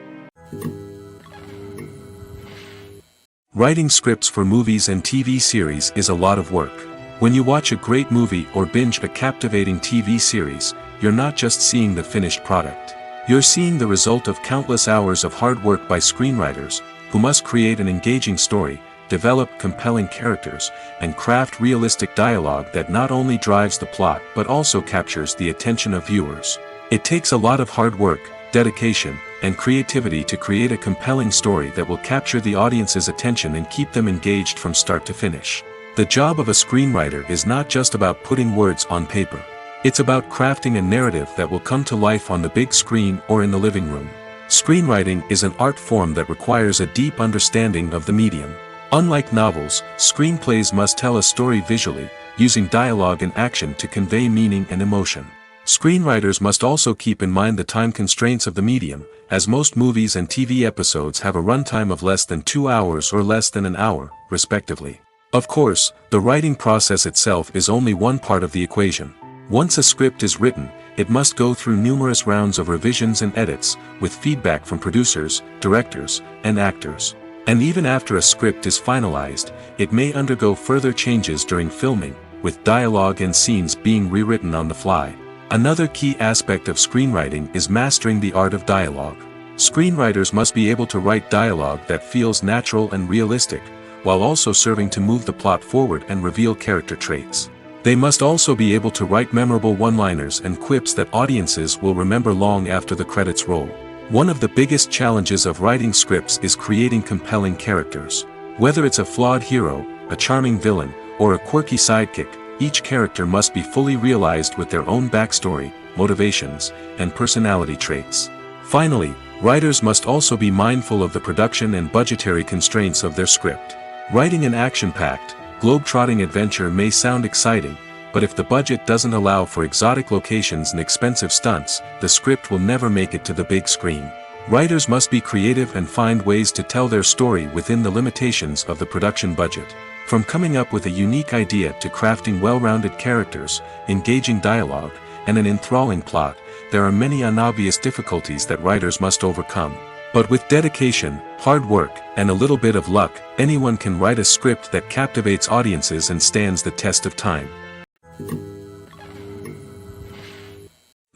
Writing scripts for movies and TV series is a lot of work. When you watch a great movie or binge a captivating TV series, you're not just seeing the finished product. You're seeing the result of countless hours of hard work by screenwriters, who must create an engaging story, develop compelling characters, and craft realistic dialogue that not only drives the plot but also captures the attention of viewers. It takes a lot of hard work, dedication, and creativity to create a compelling story that will capture the audience's attention and keep them engaged from start to finish. The job of a screenwriter is not just about putting words on paper. It's about crafting a narrative that will come to life on the big screen or in the living room. Screenwriting is an art form that requires a deep understanding of the medium. Unlike novels, screenplays must tell a story visually, using dialogue and action to convey meaning and emotion. Screenwriters must also keep in mind the time constraints of the medium, as most movies and TV episodes have a runtime of less than 2 hours or less than an hour, respectively. Of course, the writing process itself is only one part of the equation. Once a script is written, it must go through numerous rounds of revisions and edits, with feedback from producers, directors, and actors. And even after a script is finalized, it may undergo further changes during filming, with dialogue and scenes being rewritten on the fly. Another key aspect of screenwriting is mastering the art of dialogue. Screenwriters must be able to write dialogue that feels natural and realistic, while also serving to move the plot forward and reveal character traits. They must also be able to write memorable one-liners and quips that audiences will remember long after the credits roll. One of the biggest challenges of writing scripts is creating compelling characters. Whether it's a flawed hero, a charming villain, or a quirky sidekick, each character must be fully realized with their own backstory, motivations, and personality traits. Finally, writers must also be mindful of the production and budgetary constraints of their script. Writing an action-packed, globe-trotting adventure may sound exciting, but if the budget doesn't allow for exotic locations and expensive stunts, the script will never make it to the big screen. Writers must be creative and find ways to tell their story within the limitations of the production budget. From coming up with a unique idea to crafting well-rounded characters, engaging dialogue, and an enthralling plot, there are many unobvious difficulties that writers must overcome. But with dedication, hard work, and a little bit of luck, anyone can write a script that captivates audiences and stands the test of time.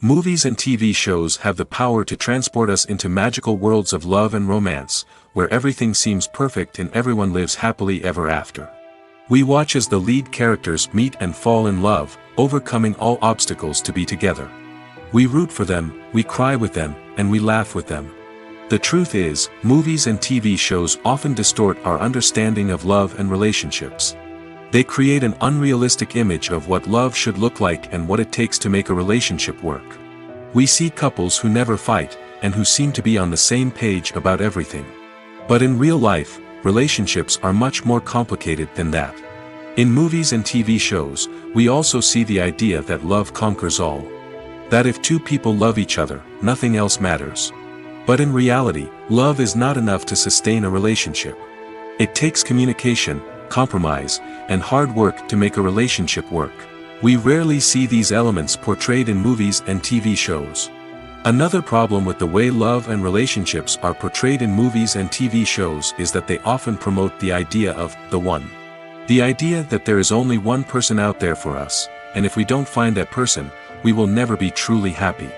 Movies and TV shows have the power to transport us into magical worlds of love and romance, where everything seems perfect and everyone lives happily ever after. We watch as the lead characters meet and fall in love, overcoming all obstacles to be together. We root for them, we cry with them, and we laugh with them. The truth is, movies and TV shows often distort our understanding of love and relationships. They create an unrealistic image of what love should look like and what it takes to make a relationship work. We see couples who never fight, and who seem to be on the same page about everything. But in real life, relationships are much more complicated than that. In movies and TV shows, we also see the idea that love conquers all. That if two people love each other, nothing else matters. But in reality, love is not enough to sustain a relationship. It takes communication, compromise, and hard work to make a relationship work. We rarely see these elements portrayed in movies and TV shows. Another problem with the way love and relationships are portrayed in movies and TV shows is that they often promote the idea of the one. The idea that there is only one person out there for us, and if we don't find that person, we will never be truly happy.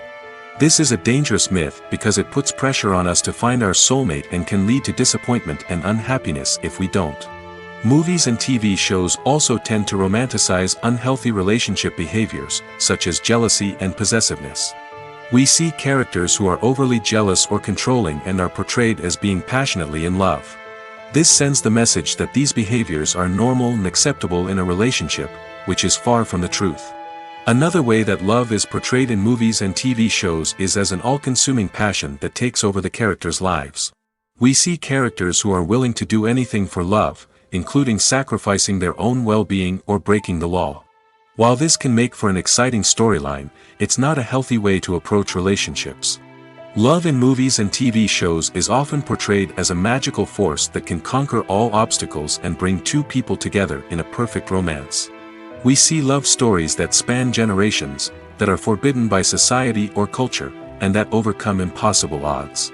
This is a dangerous myth because it puts pressure on us to find our soulmate and can lead to disappointment and unhappiness if we don't. Movies and TV shows also tend to romanticize unhealthy relationship behaviors, such as jealousy and possessiveness. We see characters who are overly jealous or controlling and are portrayed as being passionately in love. This sends the message that these behaviors are normal and acceptable in a relationship, which is far from the truth. Another way that love is portrayed in movies and TV shows is as an all-consuming passion that takes over the characters' lives. We see characters who are willing to do anything for love, including sacrificing their own well-being or breaking the law. While this can make for an exciting storyline, it's not a healthy way to approach relationships. Love in movies and TV shows is often portrayed as a magical force that can conquer all obstacles and bring two people together in a perfect romance. We see love stories that span generations, that are forbidden by society or culture, and that overcome impossible odds.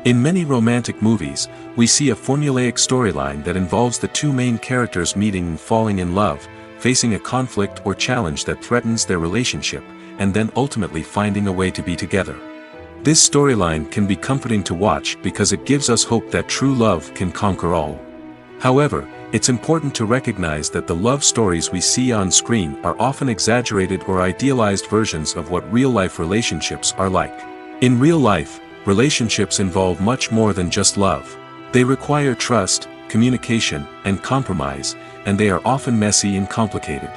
In many romantic movies, we see a formulaic storyline that involves the two main characters meeting and falling in love, facing a conflict or challenge that threatens their relationship, and then ultimately finding a way to be together. This storyline can be comforting to watch because it gives us hope that true love can conquer all. However, it's important to recognize that the love stories we see on screen are often exaggerated or idealized versions of what real-life relationships are like. In real life, relationships involve much more than just love. They require trust, communication, and compromise, and they are often messy and complicated.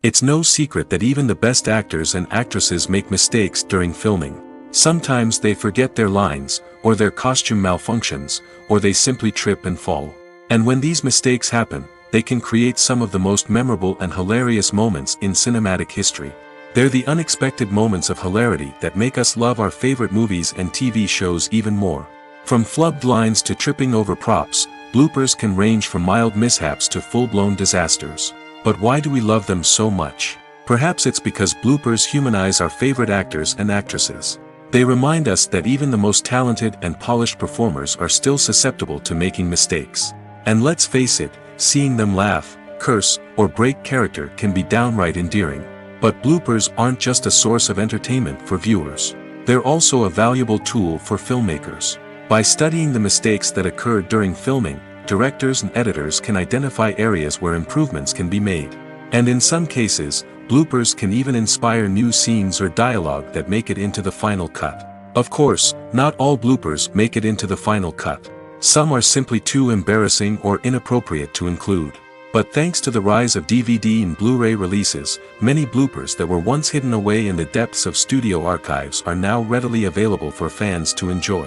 It's no secret that even the best actors and actresses make mistakes during filming. Sometimes they forget their lines, or their costume malfunctions, or they simply trip and fall. And when these mistakes happen, they can create some of the most memorable and hilarious moments in cinematic history. They're the unexpected moments of hilarity that make us love our favorite movies and TV shows even more. From flubbed lines to tripping over props, bloopers can range from mild mishaps to full-blown disasters. But why do we love them so much? Perhaps it's because bloopers humanize our favorite actors and actresses. They remind us that even the most talented and polished performers are still susceptible to making mistakes. And let's face it, seeing them laugh, curse, or break character can be downright endearing. But bloopers aren't just a source of entertainment for viewers. They're also a valuable tool for filmmakers. By studying the mistakes that occurred during filming, directors and editors can identify areas where improvements can be made. And in some cases, bloopers can even inspire new scenes or dialogue that make it into the final cut. Of course, not all bloopers make it into the final cut. Some are simply too embarrassing or inappropriate to include. But thanks to the rise of DVD and Blu-ray releases, many bloopers that were once hidden away in the depths of studio archives are now readily available for fans to enjoy.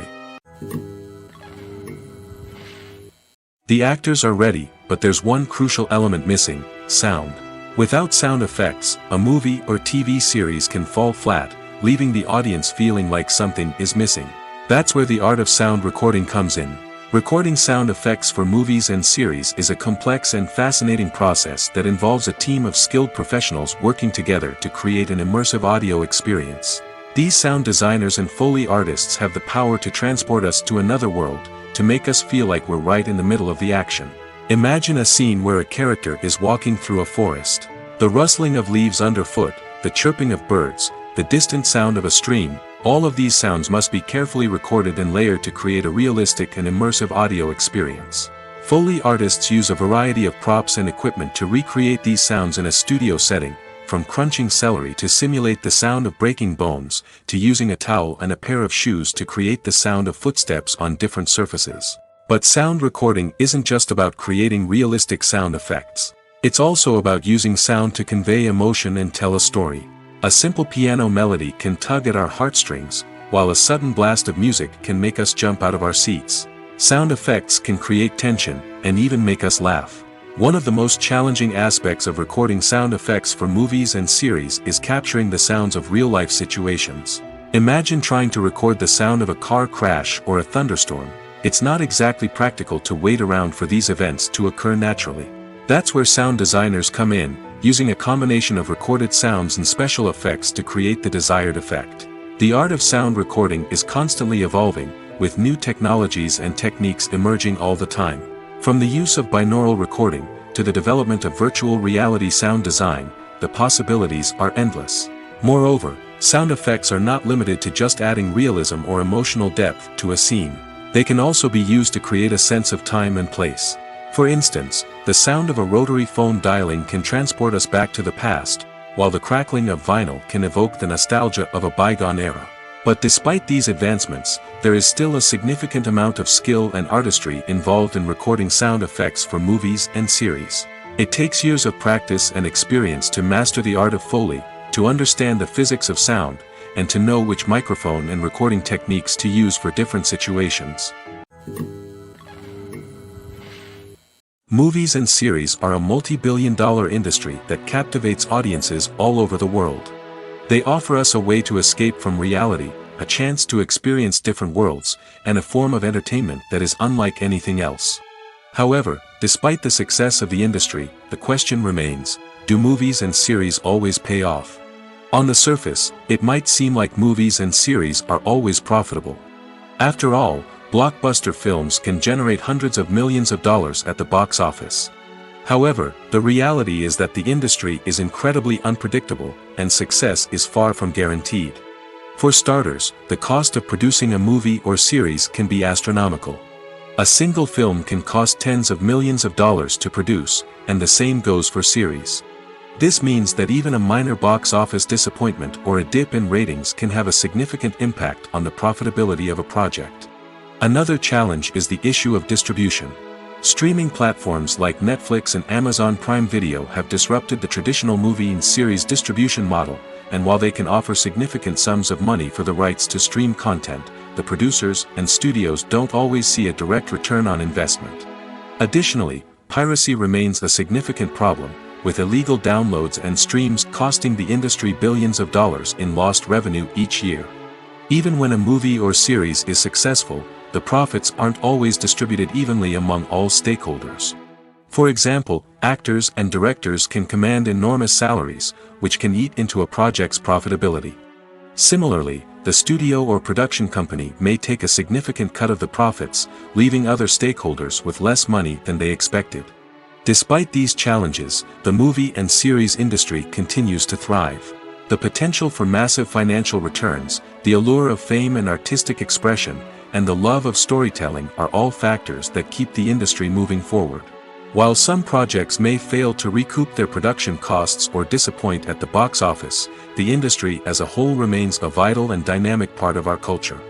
The actors are ready, but there's one crucial element missing: sound. Without sound effects, a movie or TV series can fall flat, leaving the audience feeling like something is missing. That's where the art of sound recording comes in. Recording sound effects for movies and series is a complex and fascinating process that involves a team of skilled professionals working together to create an immersive audio experience. These sound designers and Foley artists have the power to transport us to another world, to make us feel like we're right in the middle of the action. Imagine a scene where a character is walking through a forest. The rustling of leaves underfoot, the chirping of birds, the distant sound of a stream, all of these sounds must be carefully recorded and layered to create a realistic and immersive audio experience. Foley artists use a variety of props and equipment to recreate these sounds in a studio setting, from crunching celery to simulate the sound of breaking bones, to using a towel and a pair of shoes to create the sound of footsteps on different surfaces. But sound recording isn't just about creating realistic sound effects. It's also about using sound to convey emotion and tell a story. A simple piano melody can tug at our heartstrings, while a sudden blast of music can make us jump out of our seats. Sound effects can create tension, and even make us laugh. One of the most challenging aspects of recording sound effects for movies and series is capturing the sounds of real-life situations. Imagine trying to record the sound of a car crash or a thunderstorm. It's not exactly practical to wait around for these events to occur naturally. That's where sound designers come in, using a combination of recorded sounds and special effects to create the desired effect. The art of sound recording is constantly evolving, with new technologies and techniques emerging all the time. From the use of binaural recording, to the development of virtual reality sound design, the possibilities are endless. Moreover, sound effects are not limited to just adding realism or emotional depth to a scene. They can also be used to create a sense of time and place. For instance, the sound of a rotary phone dialing can transport us back to the past, while the crackling of vinyl can evoke the nostalgia of a bygone era. But despite these advancements, there is still a significant amount of skill and artistry involved in recording sound effects for movies and series. It takes years of practice and experience to master the art of Foley, to understand the physics of sound, and to know which microphone and recording techniques to use for different situations. Movies and series are a multi-billion-dollar industry that captivates audiences all over the world. They offer us a way to escape from reality, a chance to experience different worlds, and a form of entertainment that is unlike anything else. However, despite the success of the industry, the question remains, do movies and series always pay off? On the surface, it might seem like movies and series are always profitable. After all, blockbuster films can generate hundreds of millions of dollars at the box office. However, the reality is that the industry is incredibly unpredictable, and success is far from guaranteed. For starters, the cost of producing a movie or series can be astronomical. A single film can cost tens of millions of dollars to produce, and the same goes for series. This means that even a minor box office disappointment or a dip in ratings can have a significant impact on the profitability of a project. Another challenge is the issue of distribution. Streaming platforms like Netflix and Amazon Prime Video have disrupted the traditional movie and series distribution model, and while they can offer significant sums of money for the rights to stream content, the producers and studios don't always see a direct return on investment. Additionally, piracy remains a significant problem, with illegal downloads and streams costing the industry billions of dollars in lost revenue each year. Even when a movie or series is successful, the profits aren't always distributed evenly among all stakeholders. For example, actors and directors can command enormous salaries, which can eat into a project's profitability. Similarly, the studio or production company may take a significant cut of the profits, leaving other stakeholders with less money than they expected. Despite these challenges, the movie and series industry continues to thrive. The potential for massive financial returns, the allure of fame and artistic expression, and the love of storytelling are all factors that keep the industry moving forward. While some projects may fail to recoup their production costs or disappoint at the box office, the industry as a whole remains a vital and dynamic part of our culture.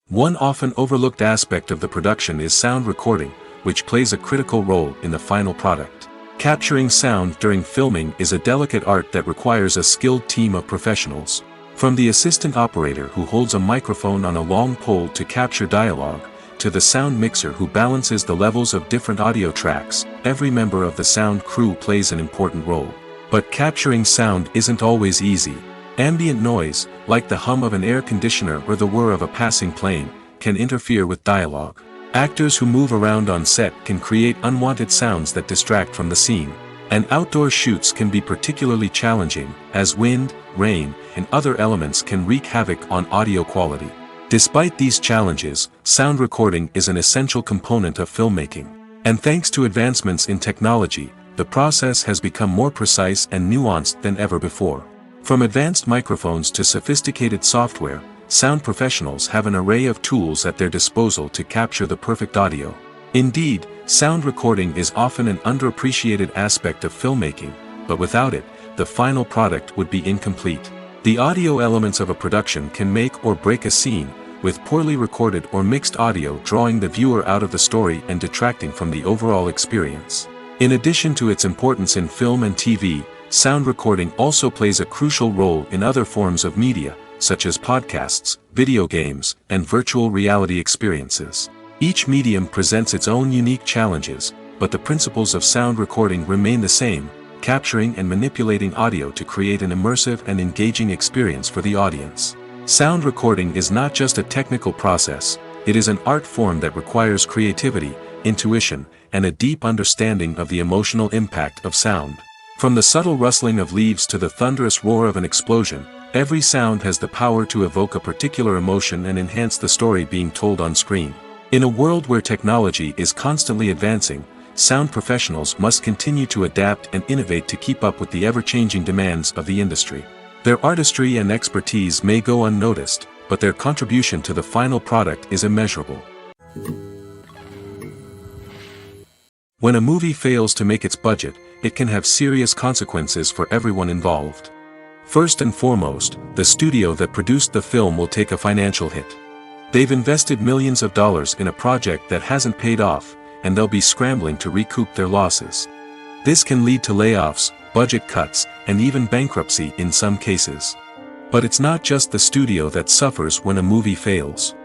One often overlooked aspect of the production is sound recording, which plays a critical role in the final product. Capturing sound during filming is a delicate art that requires a skilled team of professionals. From the assistant operator who holds a microphone on a long pole to capture dialogue, to the sound mixer who balances the levels of different audio tracks, every member of the sound crew plays an important role. But capturing sound isn't always easy. Ambient noise, like the hum of an air conditioner or the whir of a passing plane, can interfere with dialogue. Actors who move around on set can create unwanted sounds that distract from the scene. And outdoor shoots can be particularly challenging, as wind, rain, and other elements can wreak havoc on audio quality. Despite these challenges, sound recording is an essential component of filmmaking. And thanks to advancements in technology, the process has become more precise and nuanced than ever before. From advanced microphones to sophisticated software, sound professionals have an array of tools at their disposal to capture the perfect audio. Indeed, sound recording is often an underappreciated aspect of filmmaking, but without it, the final product would be incomplete. The audio elements of a production can make or break a scene, with poorly recorded or mixed audio drawing the viewer out of the story and detracting from the overall experience. In addition to its importance in film and TV, sound recording also plays a crucial role in other forms of media, such as podcasts, video games, and virtual reality experiences. Each medium presents its own unique challenges, but the principles of sound recording remain the same, capturing and manipulating audio to create an immersive and engaging experience for the audience. Sound recording is not just a technical process, it is an art form that requires creativity, intuition, and a deep understanding of the emotional impact of sound. From the subtle rustling of leaves to the thunderous roar of an explosion, every sound has the power to evoke a particular emotion and enhance the story being told on screen. In a world where technology is constantly advancing, sound professionals must continue to adapt and innovate to keep up with the ever-changing demands of the industry. Their artistry and expertise may go unnoticed, but their contribution to the final product is immeasurable. When a movie fails to make its budget, it can have serious consequences for everyone involved. First and foremost, the studio that produced the film will take a financial hit. They've invested millions of dollars in a project that hasn't paid off, and they'll be scrambling to recoup their losses. This can lead to layoffs, budget cuts, and even bankruptcy in some cases. But it's not just the studio that suffers when a movie fails.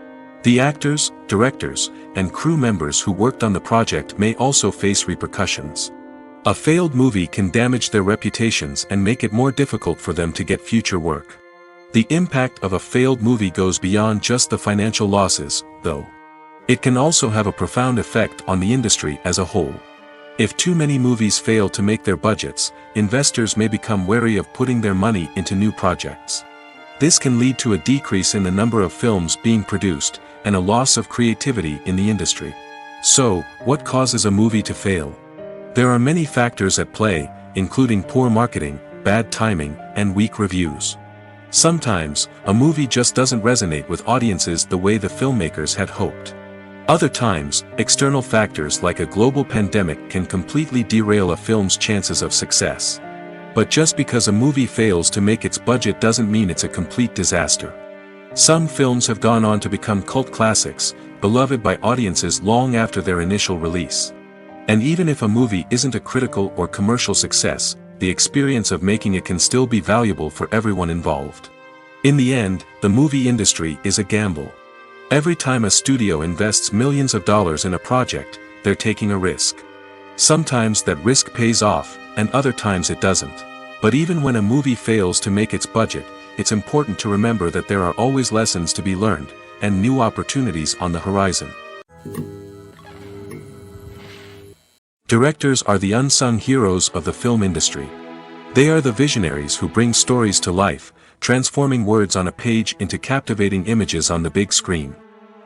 The actors, directors, and crew members who worked on the project may also face repercussions. A failed movie can damage their reputations and make it more difficult for them to get future work. The impact of a failed movie goes beyond just the financial losses, though. It can also have a profound effect on the industry as a whole. If too many movies fail to make their budgets, investors may become wary of putting their money into new projects. This can lead to a decrease in the number of films being produced, and a loss of creativity in the industry. So, what causes a movie to fail? There are many factors at play, including poor marketing, bad timing, and weak reviews. Sometimes, a movie just doesn't resonate with audiences the way the filmmakers had hoped. Other times, external factors like a global pandemic can completely derail a film's chances of success. But just because a movie fails to make its budget doesn't mean it's a complete disaster. Some films have gone on to become cult classics, beloved by audiences long after their initial release. And even if a movie isn't a critical or commercial success, the experience of making it can still be valuable for everyone involved. In the end, the movie industry is a gamble. Every time a studio invests millions of dollars in a project, they're taking a risk. Sometimes that risk pays off, and other times it doesn't. But even when a movie fails to make its budget, it's important to remember that there are always lessons to be learned, and new opportunities on the horizon. Directors are the unsung heroes of the film industry. They are the visionaries who bring stories to life, transforming words on a page into captivating images on the big screen.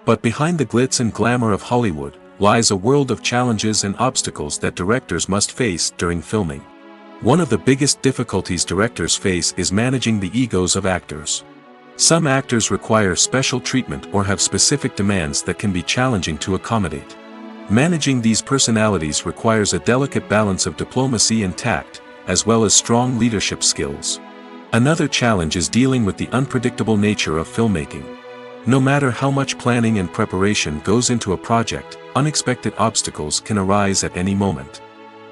But behind the glitz and glamour of Hollywood, lies a world of challenges and obstacles that directors must face during filming. One of the biggest difficulties directors face is managing the egos of actors. Some actors require special treatment or have specific demands that can be challenging to accommodate. Managing these personalities requires a delicate balance of diplomacy and tact, as well as strong leadership skills. Another challenge is dealing with the unpredictable nature of filmmaking. No matter how much planning and preparation goes into a project, unexpected obstacles can arise at any moment.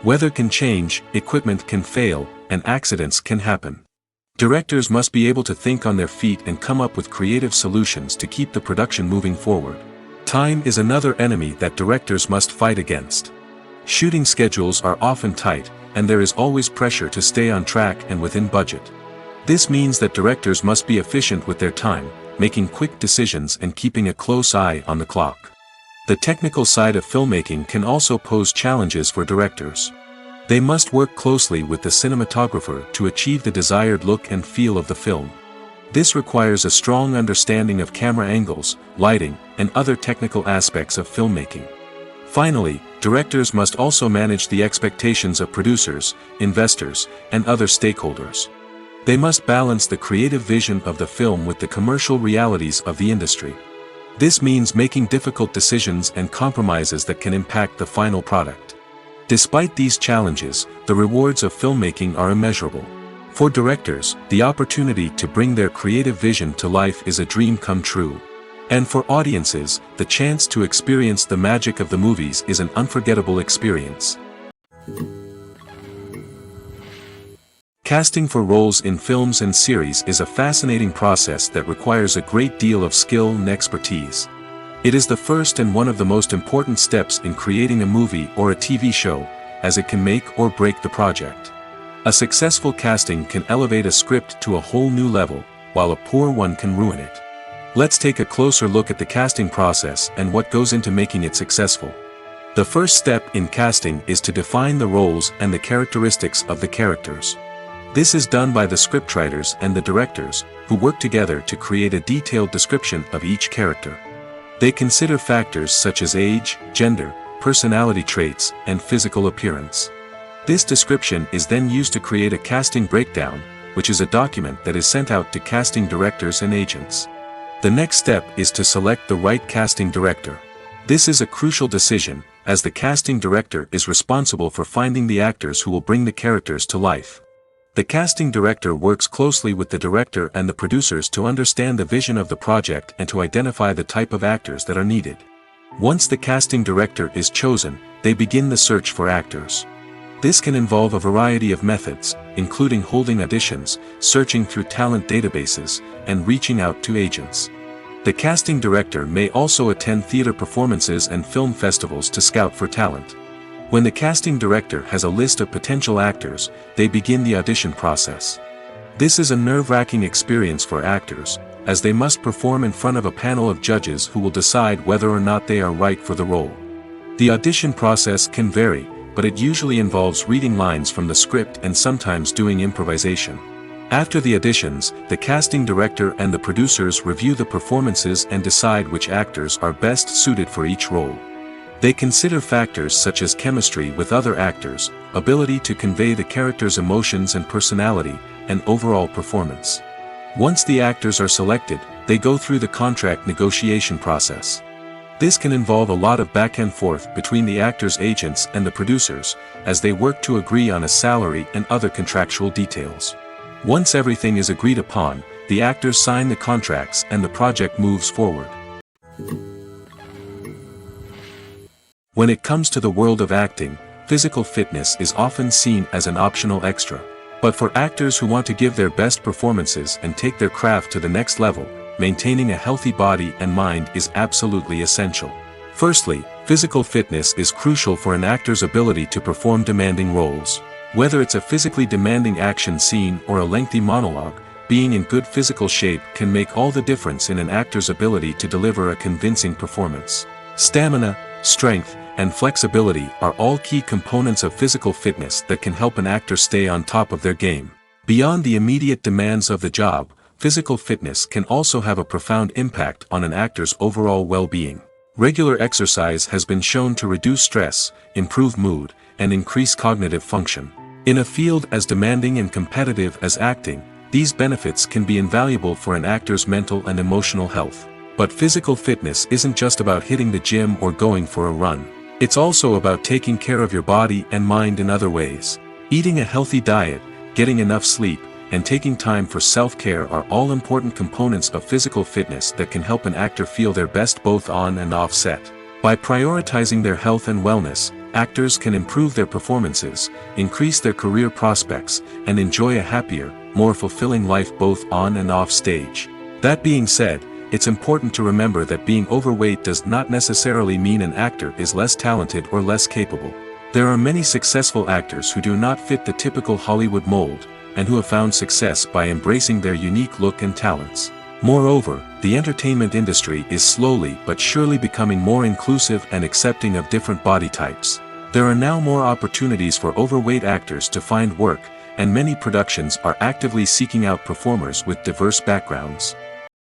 Weather can change, equipment can fail, and accidents can happen. Directors must be able to think on their feet and come up with creative solutions to keep the production moving forward. Time is another enemy that directors must fight against. Shooting schedules are often tight, and there is always pressure to stay on track and within budget. This means that directors must be efficient with their time, making quick decisions and keeping a close eye on the clock. The technical side of filmmaking can also pose challenges for directors. They must work closely with the cinematographer to achieve the desired look and feel of the film. This requires a strong understanding of camera angles, lighting, and other technical aspects of filmmaking. Finally, directors must also manage the expectations of producers, investors, and other stakeholders. They must balance the creative vision of the film with the commercial realities of the industry. This means making difficult decisions and compromises that can impact the final product. Despite these challenges, the rewards of filmmaking are immeasurable. For directors, the opportunity to bring their creative vision to life is a dream come true. And for audiences, the chance to experience the magic of the movies is an unforgettable experience. Casting for roles in films and series is a fascinating process that requires a great deal of skill and expertise. It is the first and one of the most important steps in creating a movie or a TV show, as it can make or break the project. A successful casting can elevate a script to a whole new level, while a poor one can ruin it. Let's take a closer look at the casting process and what goes into making it successful. The first step in casting is to define the roles and the characteristics of the characters. This is done by the scriptwriters and the directors, who work together to create a detailed description of each character. They consider factors such as age, gender, personality traits, and physical appearance. This description is then used to create a casting breakdown, which is a document that is sent out to casting directors and agents. The next step is to select the right casting director. This is a crucial decision, as the casting director is responsible for finding the actors who will bring the characters to life. The casting director works closely with the director and the producers to understand the vision of the project and to identify the type of actors that are needed. Once the casting director is chosen, they begin the search for actors. This can involve a variety of methods, including holding auditions, searching through talent databases, and reaching out to agents. The casting director may also attend theater performances and film festivals to scout for talent. When the casting director has a list of potential actors, they begin the audition process. This is a nerve-wracking experience for actors, as they must perform in front of a panel of judges who will decide whether or not they are right for the role. The audition process can vary, but it usually involves reading lines from the script and sometimes doing improvisation. After the auditions, the casting director and the producers review the performances and decide which actors are best suited for each role. They consider factors such as chemistry with other actors, ability to convey the character's emotions and personality, and overall performance. Once the actors are selected, they go through the contract negotiation process. This can involve a lot of back and forth between the actors' agents and the producers, as they work to agree on a salary and other contractual details. Once everything is agreed upon, the actors sign the contracts and the project moves forward. When it comes to the world of acting, physical fitness is often seen as an optional extra. But for actors who want to give their best performances and take their craft to the next level, maintaining a healthy body and mind is absolutely essential. Firstly, physical fitness is crucial for an actor's ability to perform demanding roles. Whether it's a physically demanding action scene or a lengthy monologue, being in good physical shape can make all the difference in an actor's ability to deliver a convincing performance. Stamina, strength, and flexibility are all key components of physical fitness that can help an actor stay on top of their game. Beyond the immediate demands of the job, physical fitness can also have a profound impact on an actor's overall well-being. Regular exercise has been shown to reduce stress, improve mood, and increase cognitive function. In a field as demanding and competitive as acting, these benefits can be invaluable for an actor's mental and emotional health. But physical fitness isn't just about hitting the gym or going for a run. It's also about taking care of your body and mind in other ways. Eating a healthy diet, getting enough sleep, and taking time for self-care are all important components of physical fitness that can help an actor feel their best both on and off set. By prioritizing their health and wellness, actors can improve their performances, increase their career prospects, and enjoy a happier, more fulfilling life both on and off stage. That being said, it's important to remember that being overweight does not necessarily mean an actor is less talented or less capable. There are many successful actors who do not fit the typical Hollywood mold, and who have found success by embracing their unique look and talents. Moreover, the entertainment industry is slowly but surely becoming more inclusive and accepting of different body types. There are now more opportunities for overweight actors to find work, and many productions are actively seeking out performers with diverse backgrounds.